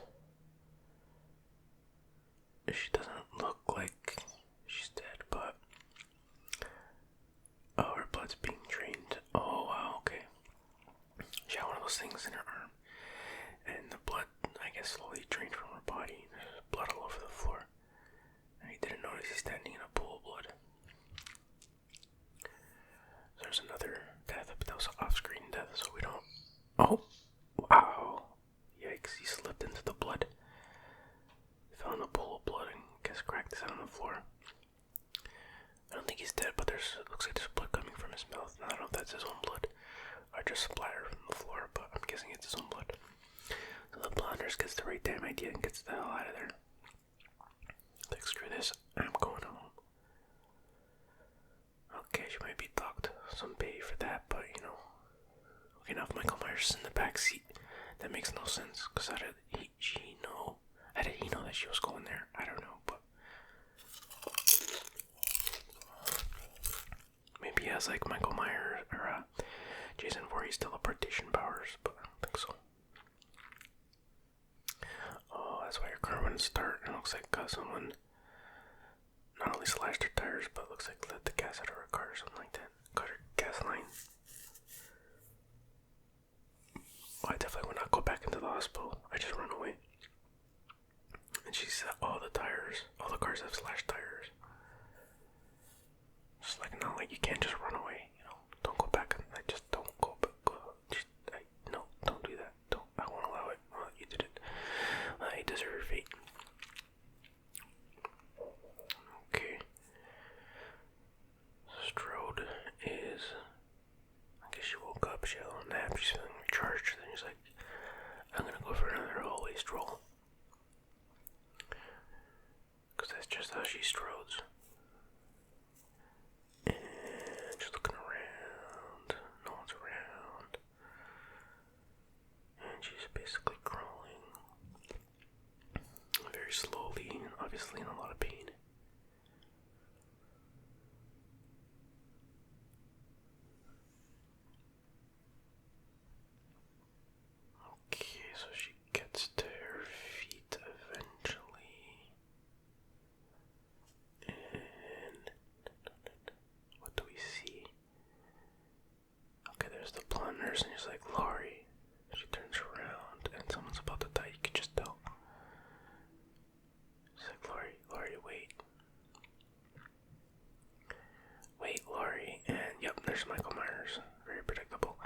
she doesn't look like she's dead, but oh, her blood's being drained. Oh wow, okay. She had one of those things in her arm, and the blood, I guess, slowly drained from her body. There's blood all over the floor, and he didn't notice he's standing in a pool of blood. There's another death, but that was an off-screen death, so we don't... Oh! Wow! Yikes, he slipped into the blood. Fell in a pool of blood and guess cracked his head on the floor. I don't think he's dead, but it looks like there's blood coming from his mouth. I don't know if that's his own blood or just splatter from the floor, but I'm guessing it's his own blood. So the blonde nurse gets the right damn idea and gets the hell out of there. Like, screw this, I'm going home. Okay, she might be docked some pay for that, but you know. Okay, now if Michael Myers is in the back seat, that makes no sense. Because how did he know? How did he know that she was going there? I don't know, but maybe he has like Michael Myers or Jason Voorhees teleportation powers, but I don't think so. Oh, that's why your car wouldn't start. It looks like someone not only slashed her tires, but looks like let the gas out of her car or something like that. Cut her gas line. Oh, I definitely would not go back into the hospital. I just run away. And she said, all the cars have slashed tires. Just like, not like you can't just run away, you know. Don't go back. I just don't go back. No, don't do that. I won't allow it. Well, you did it. You deserve your fate. Okay. Strode is, I guess she woke up, she had a little nap, she's feeling recharged, then she's like, I'm gonna go for another hallway stroll. Because that's just how she strodes. And she's looking around, no one's around. And she's basically crawling. Very slowly, obviously in a lot of pain. Okay, so she gets to her feet eventually. And what do we see? Okay, there's the blonde nurse, and she's like, Laurie. She turns around, and someone's about to die. You can just tell. She's like, Laurie, wait. Wait, Laurie. And yep, there's Michael Myers. Very predictable.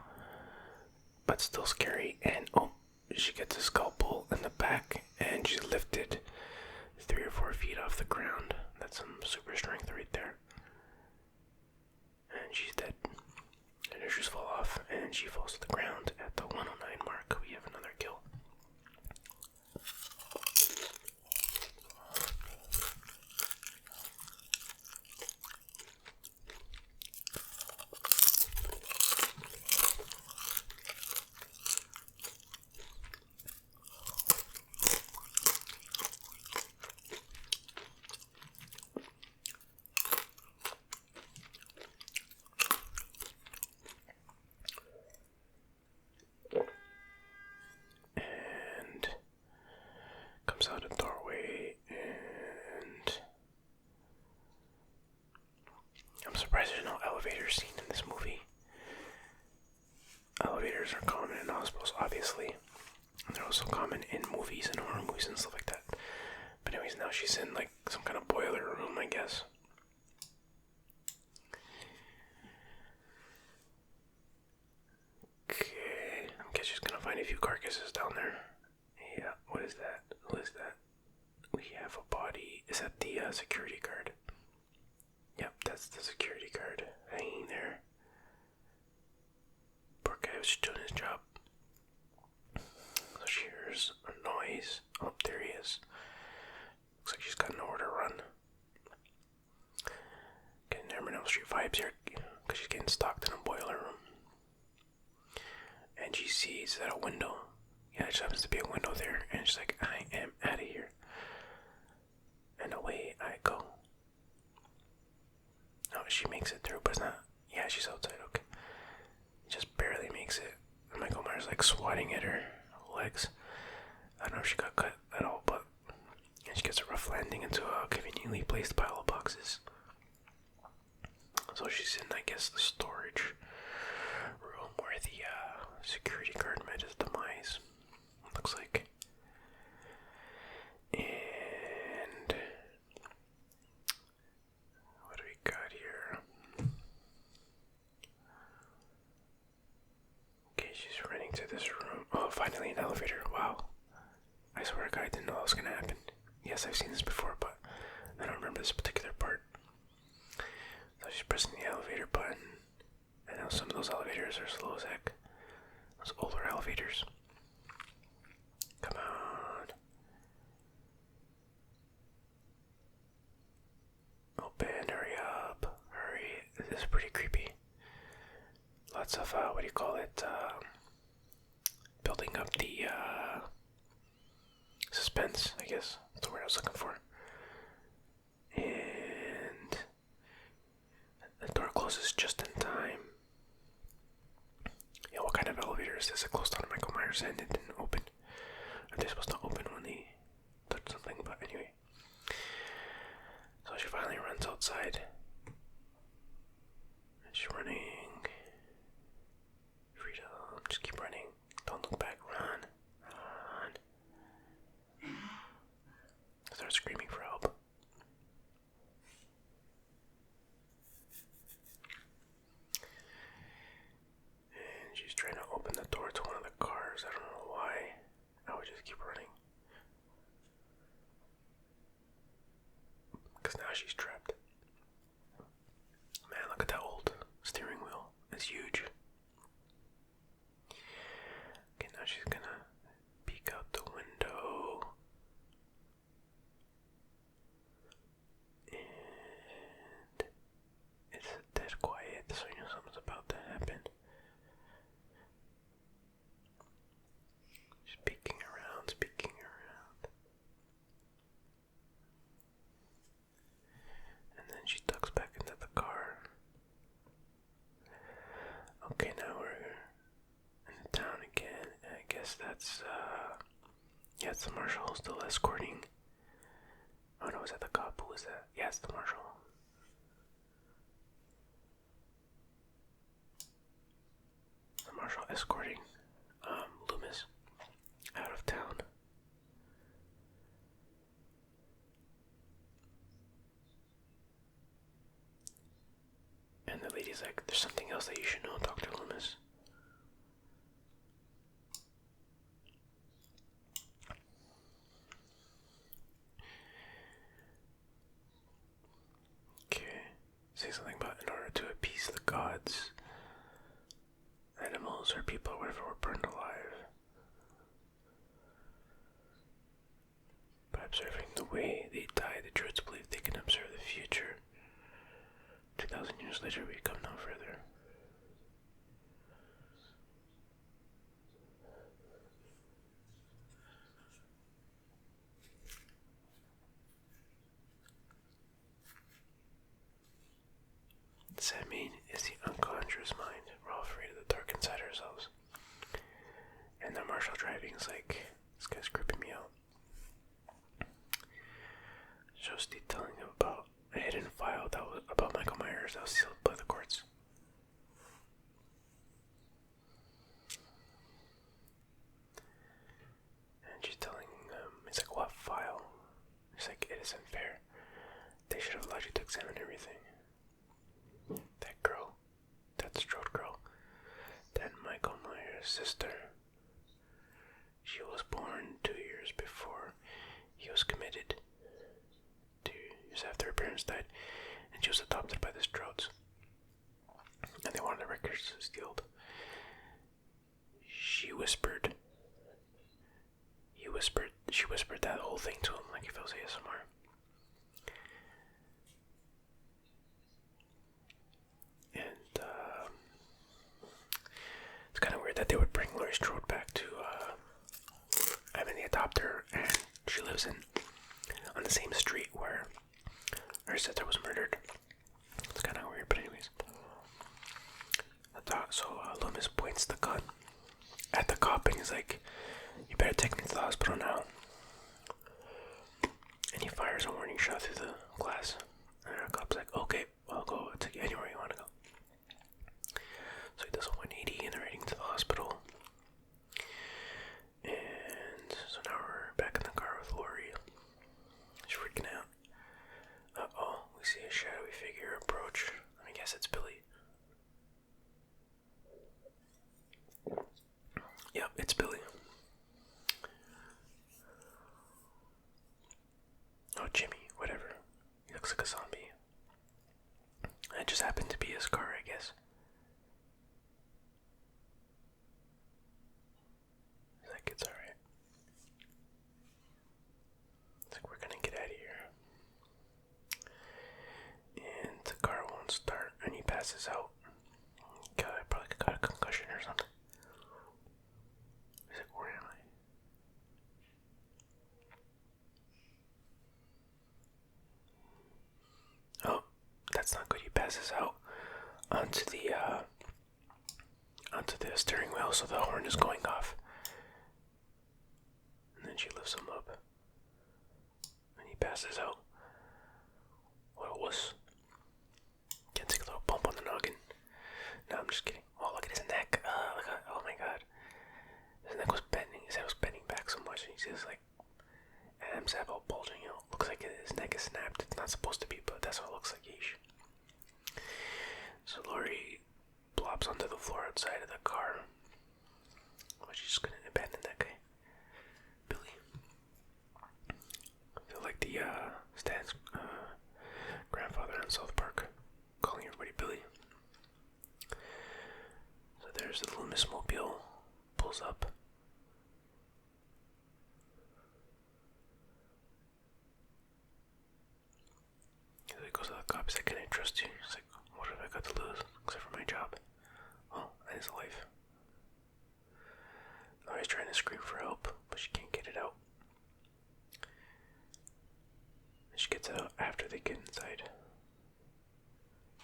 But still scary. And oh, she gets a scalpel in the back, and she's lifted 3 or 4 feet off the ground. That's some super strength right there. And she's dead. And her shoes fall off, and she falls to the ground at the 109 mark. We have another kill. Out a doorway, and I'm surprised there's no elevator scene in this movie. Elevators are common in hospitals, obviously, and they're also common in movies and horror movies and stuff like that. But anyways, now she's in like some kind of boiler room, I guess. Okay, I guess she's gonna find a few carcasses down there. Yeah, what is that? Who is that? We have a body. Is that the security guard? Yep, that's the security guard hanging there. Poor guy was just doing his job. So she hears a noise. Oh, there he is. Looks like she's got nowhere to run. Getting Nightmare on Elm Street vibes here, because she's getting stalked in a boiler room. And she sees at a window. Yeah, there just happens to be a window there, and she's like, I am out of here. And away I go. Now, she makes it through, but it's not. Yeah, she's outside. Okay, just barely makes it. And Michael Myers like swatting at her legs. I don't know if she got cut at all, but she gets a rough landing into a conveniently placed pile of boxes. So she's in, I guess, the storage room where the security guard met his demise. Looks like. And what do we got here? Okay, she's running to this room. Oh, finally an elevator. Wow. I swear to God, I didn't know that was gonna happen. Yes, I've seen this before, but I don't remember this particular part. So she's pressing the elevator button. I know some of those elevators are slow as heck. Those older elevators. Come on. Open, hurry up. Hurry. This is pretty creepy. Lots of, what do you call it? Building up the, suspense, I guess. That's the word I was looking for. And the door closes just in time. Yeah, what kind of elevator is this? It closed on Michael Myers' end. It didn't open. Are they supposed to open when they touch something? But anyway. So she finally runs outside. And she's running. Freedom. Just keep running. Don't look back. Run. Run. Start screaming for help. And she's trying to open the door to one of the cars. I don't know why. I would just keep running. Because now she's trapped. Man, look at that old steering wheel. It's huge. Okay, now she's gonna peek out the window. And it's dead quiet, so you know something's about to happen. She's peeking around, peeking around. And then she ducks back into the car. Okay, now we're in the town again. I guess that's, yeah, it's the marshal still escorting. Oh no, is that the cop? Who is that? Yeah, it's the marshal. The marshal escorting, Loomis out of town. And the lady's like, there's something else that you should know, Dr. Loomis. Okay. Say something about in order to appease the gods, animals or people or whatever were burned alive. By observing the way they die, the Druids believe they can observe the future. 2,000 years later, we come no further. Does that mean it's the unconscious mind? We're all afraid of the dark inside ourselves. And the marshal driving is like, this guy's creeping me out. Shows detailing about a hidden file that was about Michael Myers that was sealed by the courts. And she's telling it's like, what file? It's like, it isn't fair. They should have allowed you to examine everything. That girl, that Strode girl, that Michael Myers' sister, she was born 2 years before he was committed. 2 years after her parents died, and she was adopted by the Strodes. And they wanted the records sealed. She whispered that whole thing to him like if it was ASMR. And it's kind of weird that they would bring Laurie Strode back to the adopter, and she lives on the same street where her sister was murdered. It's kind of weird. So Loomis points the gun at the cop and he's like, "You better take me to the hospital now." And he fires a warning shot through the glass. And the cop's like, "Okay, I'll go take you anywhere you want to go." So he does a 180 and they're heading to the hospital. And so now we're back in the car with Laurie. She's freaking out. Uh-oh, we see a shadowy figure approach. I guess it's Billy. Yep, it's Billy. Oh, Jimmy, whatever. He looks like a zombie. It just happened to be his car, I guess. He's like, "It's alright." It's like, "We're gonna get out of here." And the car won't start, and he passes out. God, I probably got a concussion or something. He's like, "Where am I?" Oh, that's not good. He passes out onto the steering wheel, so the horn is going off. And then she lifts him up, and he passes out. What a wuss. Can't take a little bump on the noggin. No, I'm just kidding. Oh, look at his neck. Oh my god. His neck was bending. His head was bending back so much, and you see this like Adam's apple bulging out. Looks like his neck is snapped. It's not supposed to be, but that's what it looks like. Yeesh. So Laurie plops onto the floor outside of the car. But she's just gonna abandon that guy. Billy. I feel like the Stan's grandfather in South Park, calling everybody Billy. So there's the Loomis mobile, pulls up. So he goes to the cop, he's like, "Can I trust you?" He's like, "What have I got to lose, except for my job?" Oh, and his life. Laurie's trying to scream for help, but she can't get it out. And she gets it out after they get inside.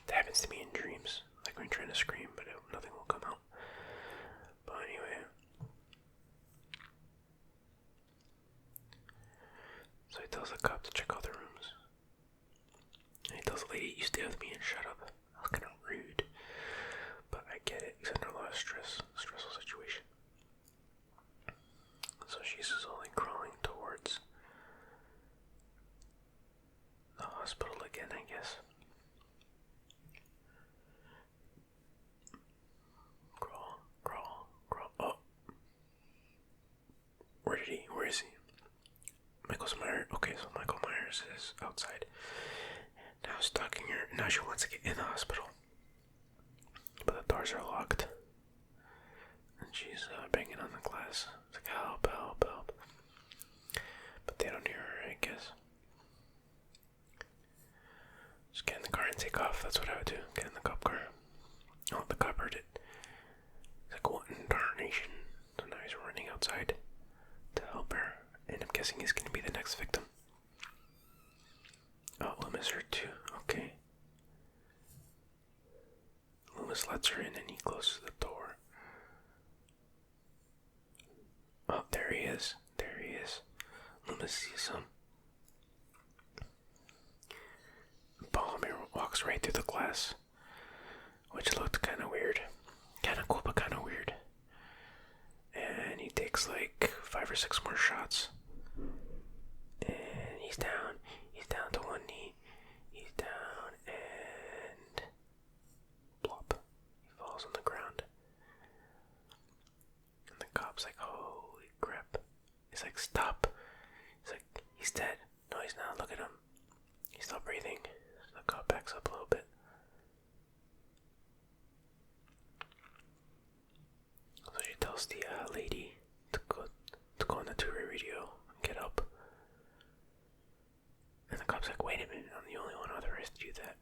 That happens to me in dreams, like when you're trying to scream, but nothing will come out. But anyway. So he tells the cop to check all the rooms. And he tells the lady, "You stay with me and shut up." That was kind of rude. But I get it. He's under a lot of stressful situation. So she's slowly crawling towards the hospital again, I guess. Crawl. Oh. Where is he? Michael Myers. Okay, so Michael Myers is outside. Now stalking her. Now she wants to get in the hospital. But the doors are locked. And she's banging on the glass. It's like, help. But they don't hear her, I guess. Just get in the car and take off. That's what I would do. Get in the cop car. Oh, the cop heard it. He's like, "What in tarnation?" So now he's running outside to help her. And I'm guessing he's going to be the next victim. Oh, Loomis hurt too. Okay. Loomis lets her in and he closes the door. Oh, there he is. Loomis sees him. Palmer walks right through the glass, which looked kind of weird. Kind of cool, but kind of weird. And he takes like 5 or 6 more shots. And he's down. He's down to one knee. He's down and plop. He falls on the ground. And the cop's like, "Holy crap." He's like, "Stop." He's like, "He's dead." No, he's not. Look at him. He's still breathing. So the cop backs up a little bit. So she tells the lady to go on the two-way radio and get up. And the cop's like, "Wait a minute, I'm the only one authorized to use that.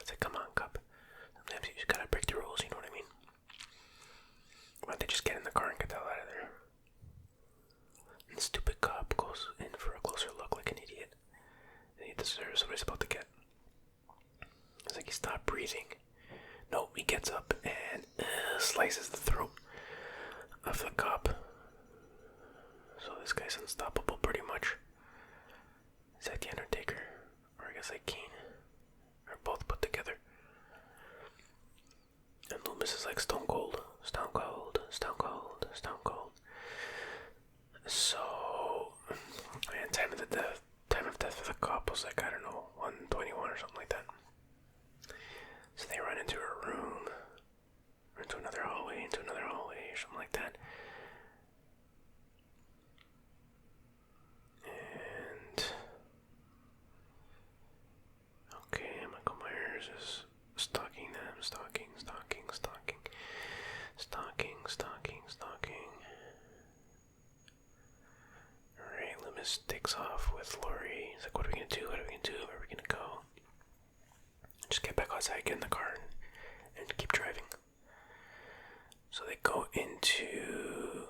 It's like, come on, cop. Sometimes you just gotta break the rules, you know what I mean? Why don't they just get in the car and get the hell out of there?" And the stupid cop goes in for a closer look like an idiot. And he deserves what he's about to get. It's like he stopped breathing. No, he gets up and slices the throat of the cop. So this guy's unstoppable pretty much. Is that the Undertaker? Or I guess like Kane. Or both put together. And Loomis is like Stone Cold. Stone Cold. Stone Cold. Stone Cold. So, man, time of death for the cop was like, I don't know, 121 or something like that. So they run into a room, or into another hallway, or something like that. And okay, Michael Myers is stalking them, stalking. Alright, Loomis takes off with Laurie. He's like, what are we gonna do? Where are we gonna go? Just get back outside, get in the car, and keep driving. So they go into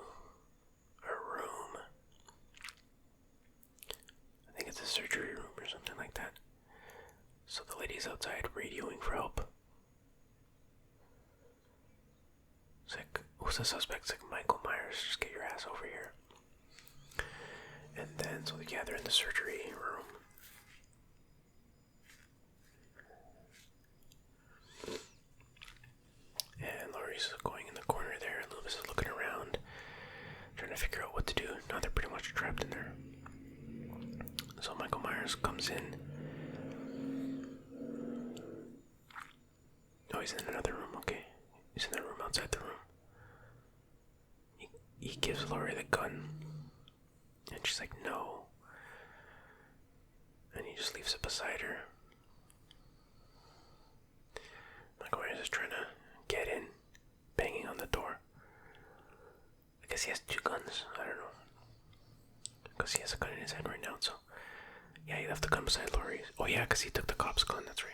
a room. I think it's a surgery room or something like that. So the lady's outside radioing for help. It's like, who's the suspect? It's like, Michael Myers, just get your ass over here. And then, so they're in the surgery room. And Laurie's going in the corner there, and Loomis is looking around, trying to figure out what to do. Now they're pretty much trapped in there. So Michael Myers comes in. Oh, he's in another room, okay. He's in that room outside the room. He gives Laurie the gun. And she's like, no. And he just leaves it beside her. Michael Myers is trying to get in, banging on the door. I guess he has two guns. I don't know. Because he has a gun in his hand right now, so. Yeah, he left the gun beside Laurie's. Oh yeah, because he took the cop's gun, that's right.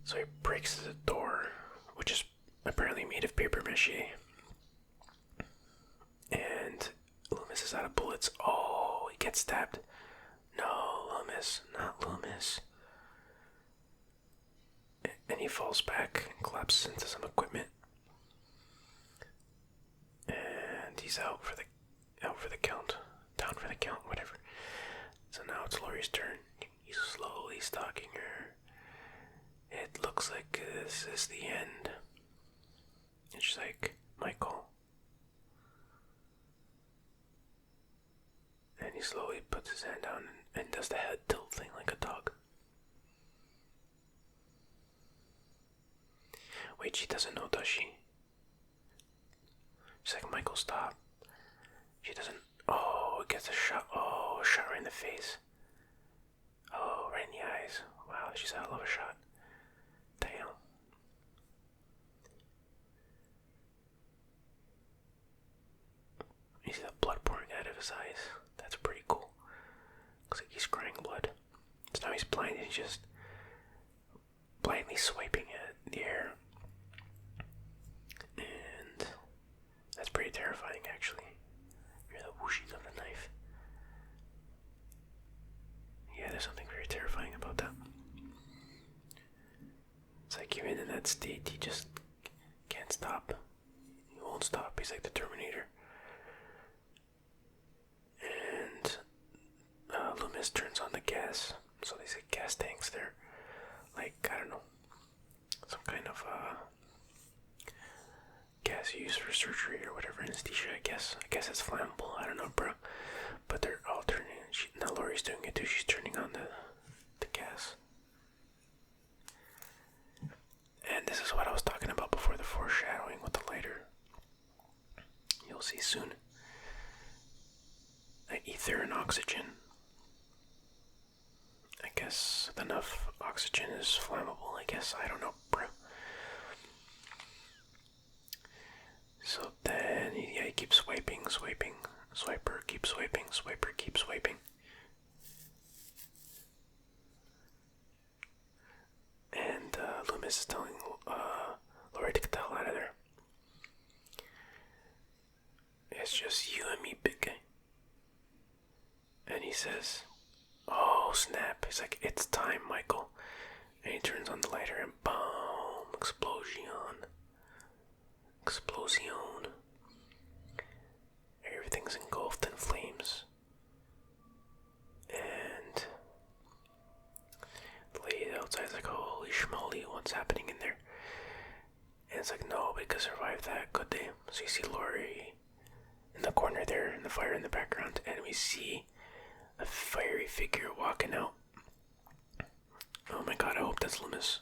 So he breaks the door, which is apparently made of paper mache. And Loomis is out of bullets. Oh, he gets stabbed. No, Loomis, not Loomis. And he falls back and collapses into some equipment. And he's out for the count. Down for the count, whatever. So now it's Laurie's turn. He's slowly stalking her. It looks like this is the end. And she's like, Michael. And he slowly puts his hand down and does the head tilt thing like a dog. Wait, she doesn't know, does she? She's like, Michael, stop. She doesn't. Oh, it gets a shot. Oh, a shot right in the face. Oh, right in the eyes. Wow, she's a hell of a shot. Damn. You see the blood pouring out of his eyes. That's pretty cool. Looks like he's crying blood. So now he's blind and he's just blindly swiping at the air. And that's pretty terrifying, actually. Hear the whooshies of the knife. Yeah, there's something very terrifying about that. It's like even in that state, he just can't stop. He won't stop. He's like the Terminator. And Loomis turns on the gas. So these gas tanks there. Like, I don't know. Some kind of gas used for surgery or whatever, anesthesia, I guess. I guess it's flammable. I don't know, bro. But they're all turning. Now Laurie's doing it too. She's turning on the gas. And this is what I was talking about before, the foreshadowing with the lighter. You'll see soon. Ether and oxygen. I guess enough oxygen is flammable, I guess. I don't know, bro. So then, yeah, he keeps swiping. Swiper keeps swiping. And Loomis is telling Laurie to get the hell out of there. It's just you and me, big guy. And he says, oh snap. He's like, it's time, Michael. And he turns on the lighter and boom, explosion. Everything's engulfed in flames. And the lady outside's like, holy schmoly, what's happening in there? And it's like, nobody could survive that, could they? So you see Laurie in the corner there, and the fire in the background, and we see a fiery figure walking out. Oh my god, I hope that's Loomis.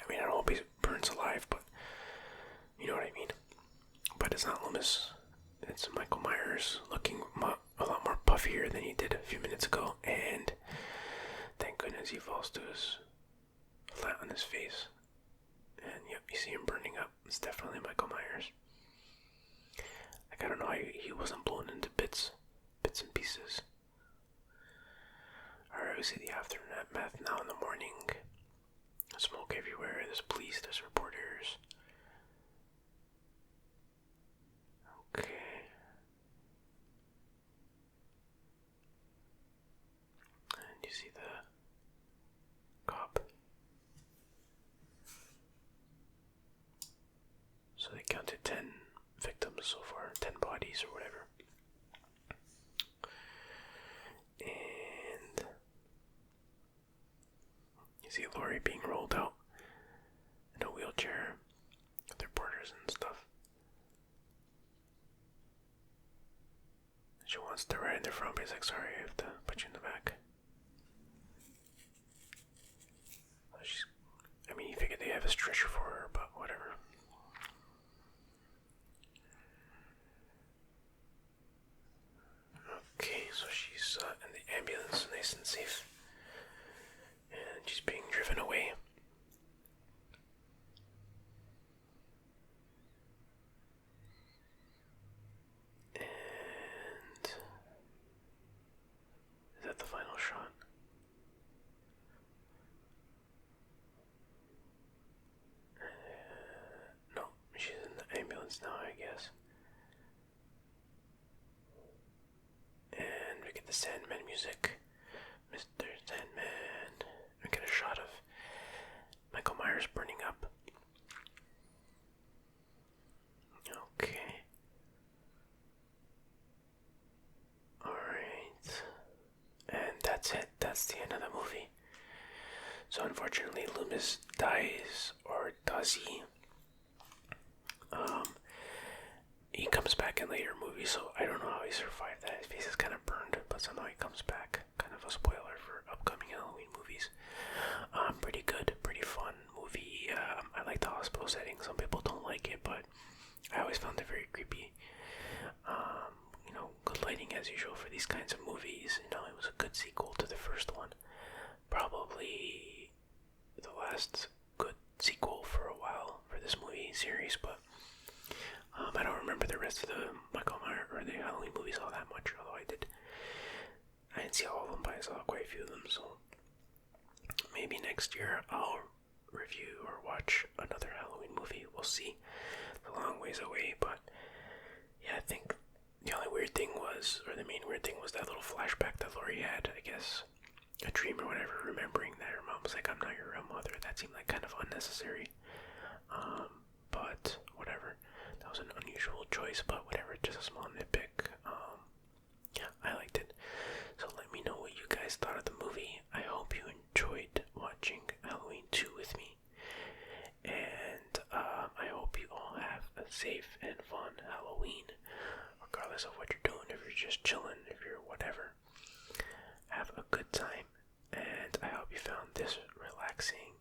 I mean, I don't hope he burns alive, but you know what I mean. But it's not Loomis. It's Michael Myers, looking a lot more puffier than he did a few minutes ago, and thank goodness he falls to his flat on his face. And yep, you see him burning up. It's definitely Michael Myers. Like, I don't know how he wasn't blown into bits and pieces. Alright, we see the aftermath now in the morning. Smoke everywhere, there's police, there's reporters. Okay. And you see the cop. So they counted 10 victims so far, 10 bodies or whatever. And you see Laurie being rolled out in a wheelchair with reporters and stuff. She wants to ride in the front, but he's like, sorry, I have to put you in the back. I mean, you figured they have a stretcher for her, but whatever. Okay, so she's in the ambulance, nice and safe. And she's being driven away. And is that the final shot? No, she's in the ambulance now, I guess. And we get the Sandman music. Mr. Sandman. We get a shot of Michael Myers burning up. Okay. Alright. And that's it. That's the end of the movie. So unfortunately Loomis dies, or does he? He comes back in later movies, so I don't know how he survived that. His face is kind of burned, but somehow he comes back. Kind of a spoiler for upcoming Halloween movies. Pretty good, pretty fun movie. I like the hospital setting. Some people don't like it, but I always found it very creepy. Good lighting as usual for these kinds of movies. It was a good sequel to the first one. Probably the last good sequel for a while for this movie series, but I don't remember the rest of the Michael Myers or the Halloween movies all that much, although I didn't see all of them, but I saw quite a few of them, so maybe next year I'll review or watch another Halloween movie. We'll see. It's a long ways away, but yeah, I think the only weird thing was, or the main weird thing was that little flashback that Laurie had, I guess, a dream or whatever, remembering that her mom was like, I'm not your real mother. That seemed like kind of unnecessary. But whatever. That was an unusual choice, but whatever, just a small nitpick. Yeah, I liked it. So let me know what you guys thought of the movie. I hope you enjoyed watching Halloween 2 with me. And I hope you all have a safe and fun Halloween, regardless of what you're doing. If you're just chilling, if you're whatever, have a good time. And I hope you found this relaxing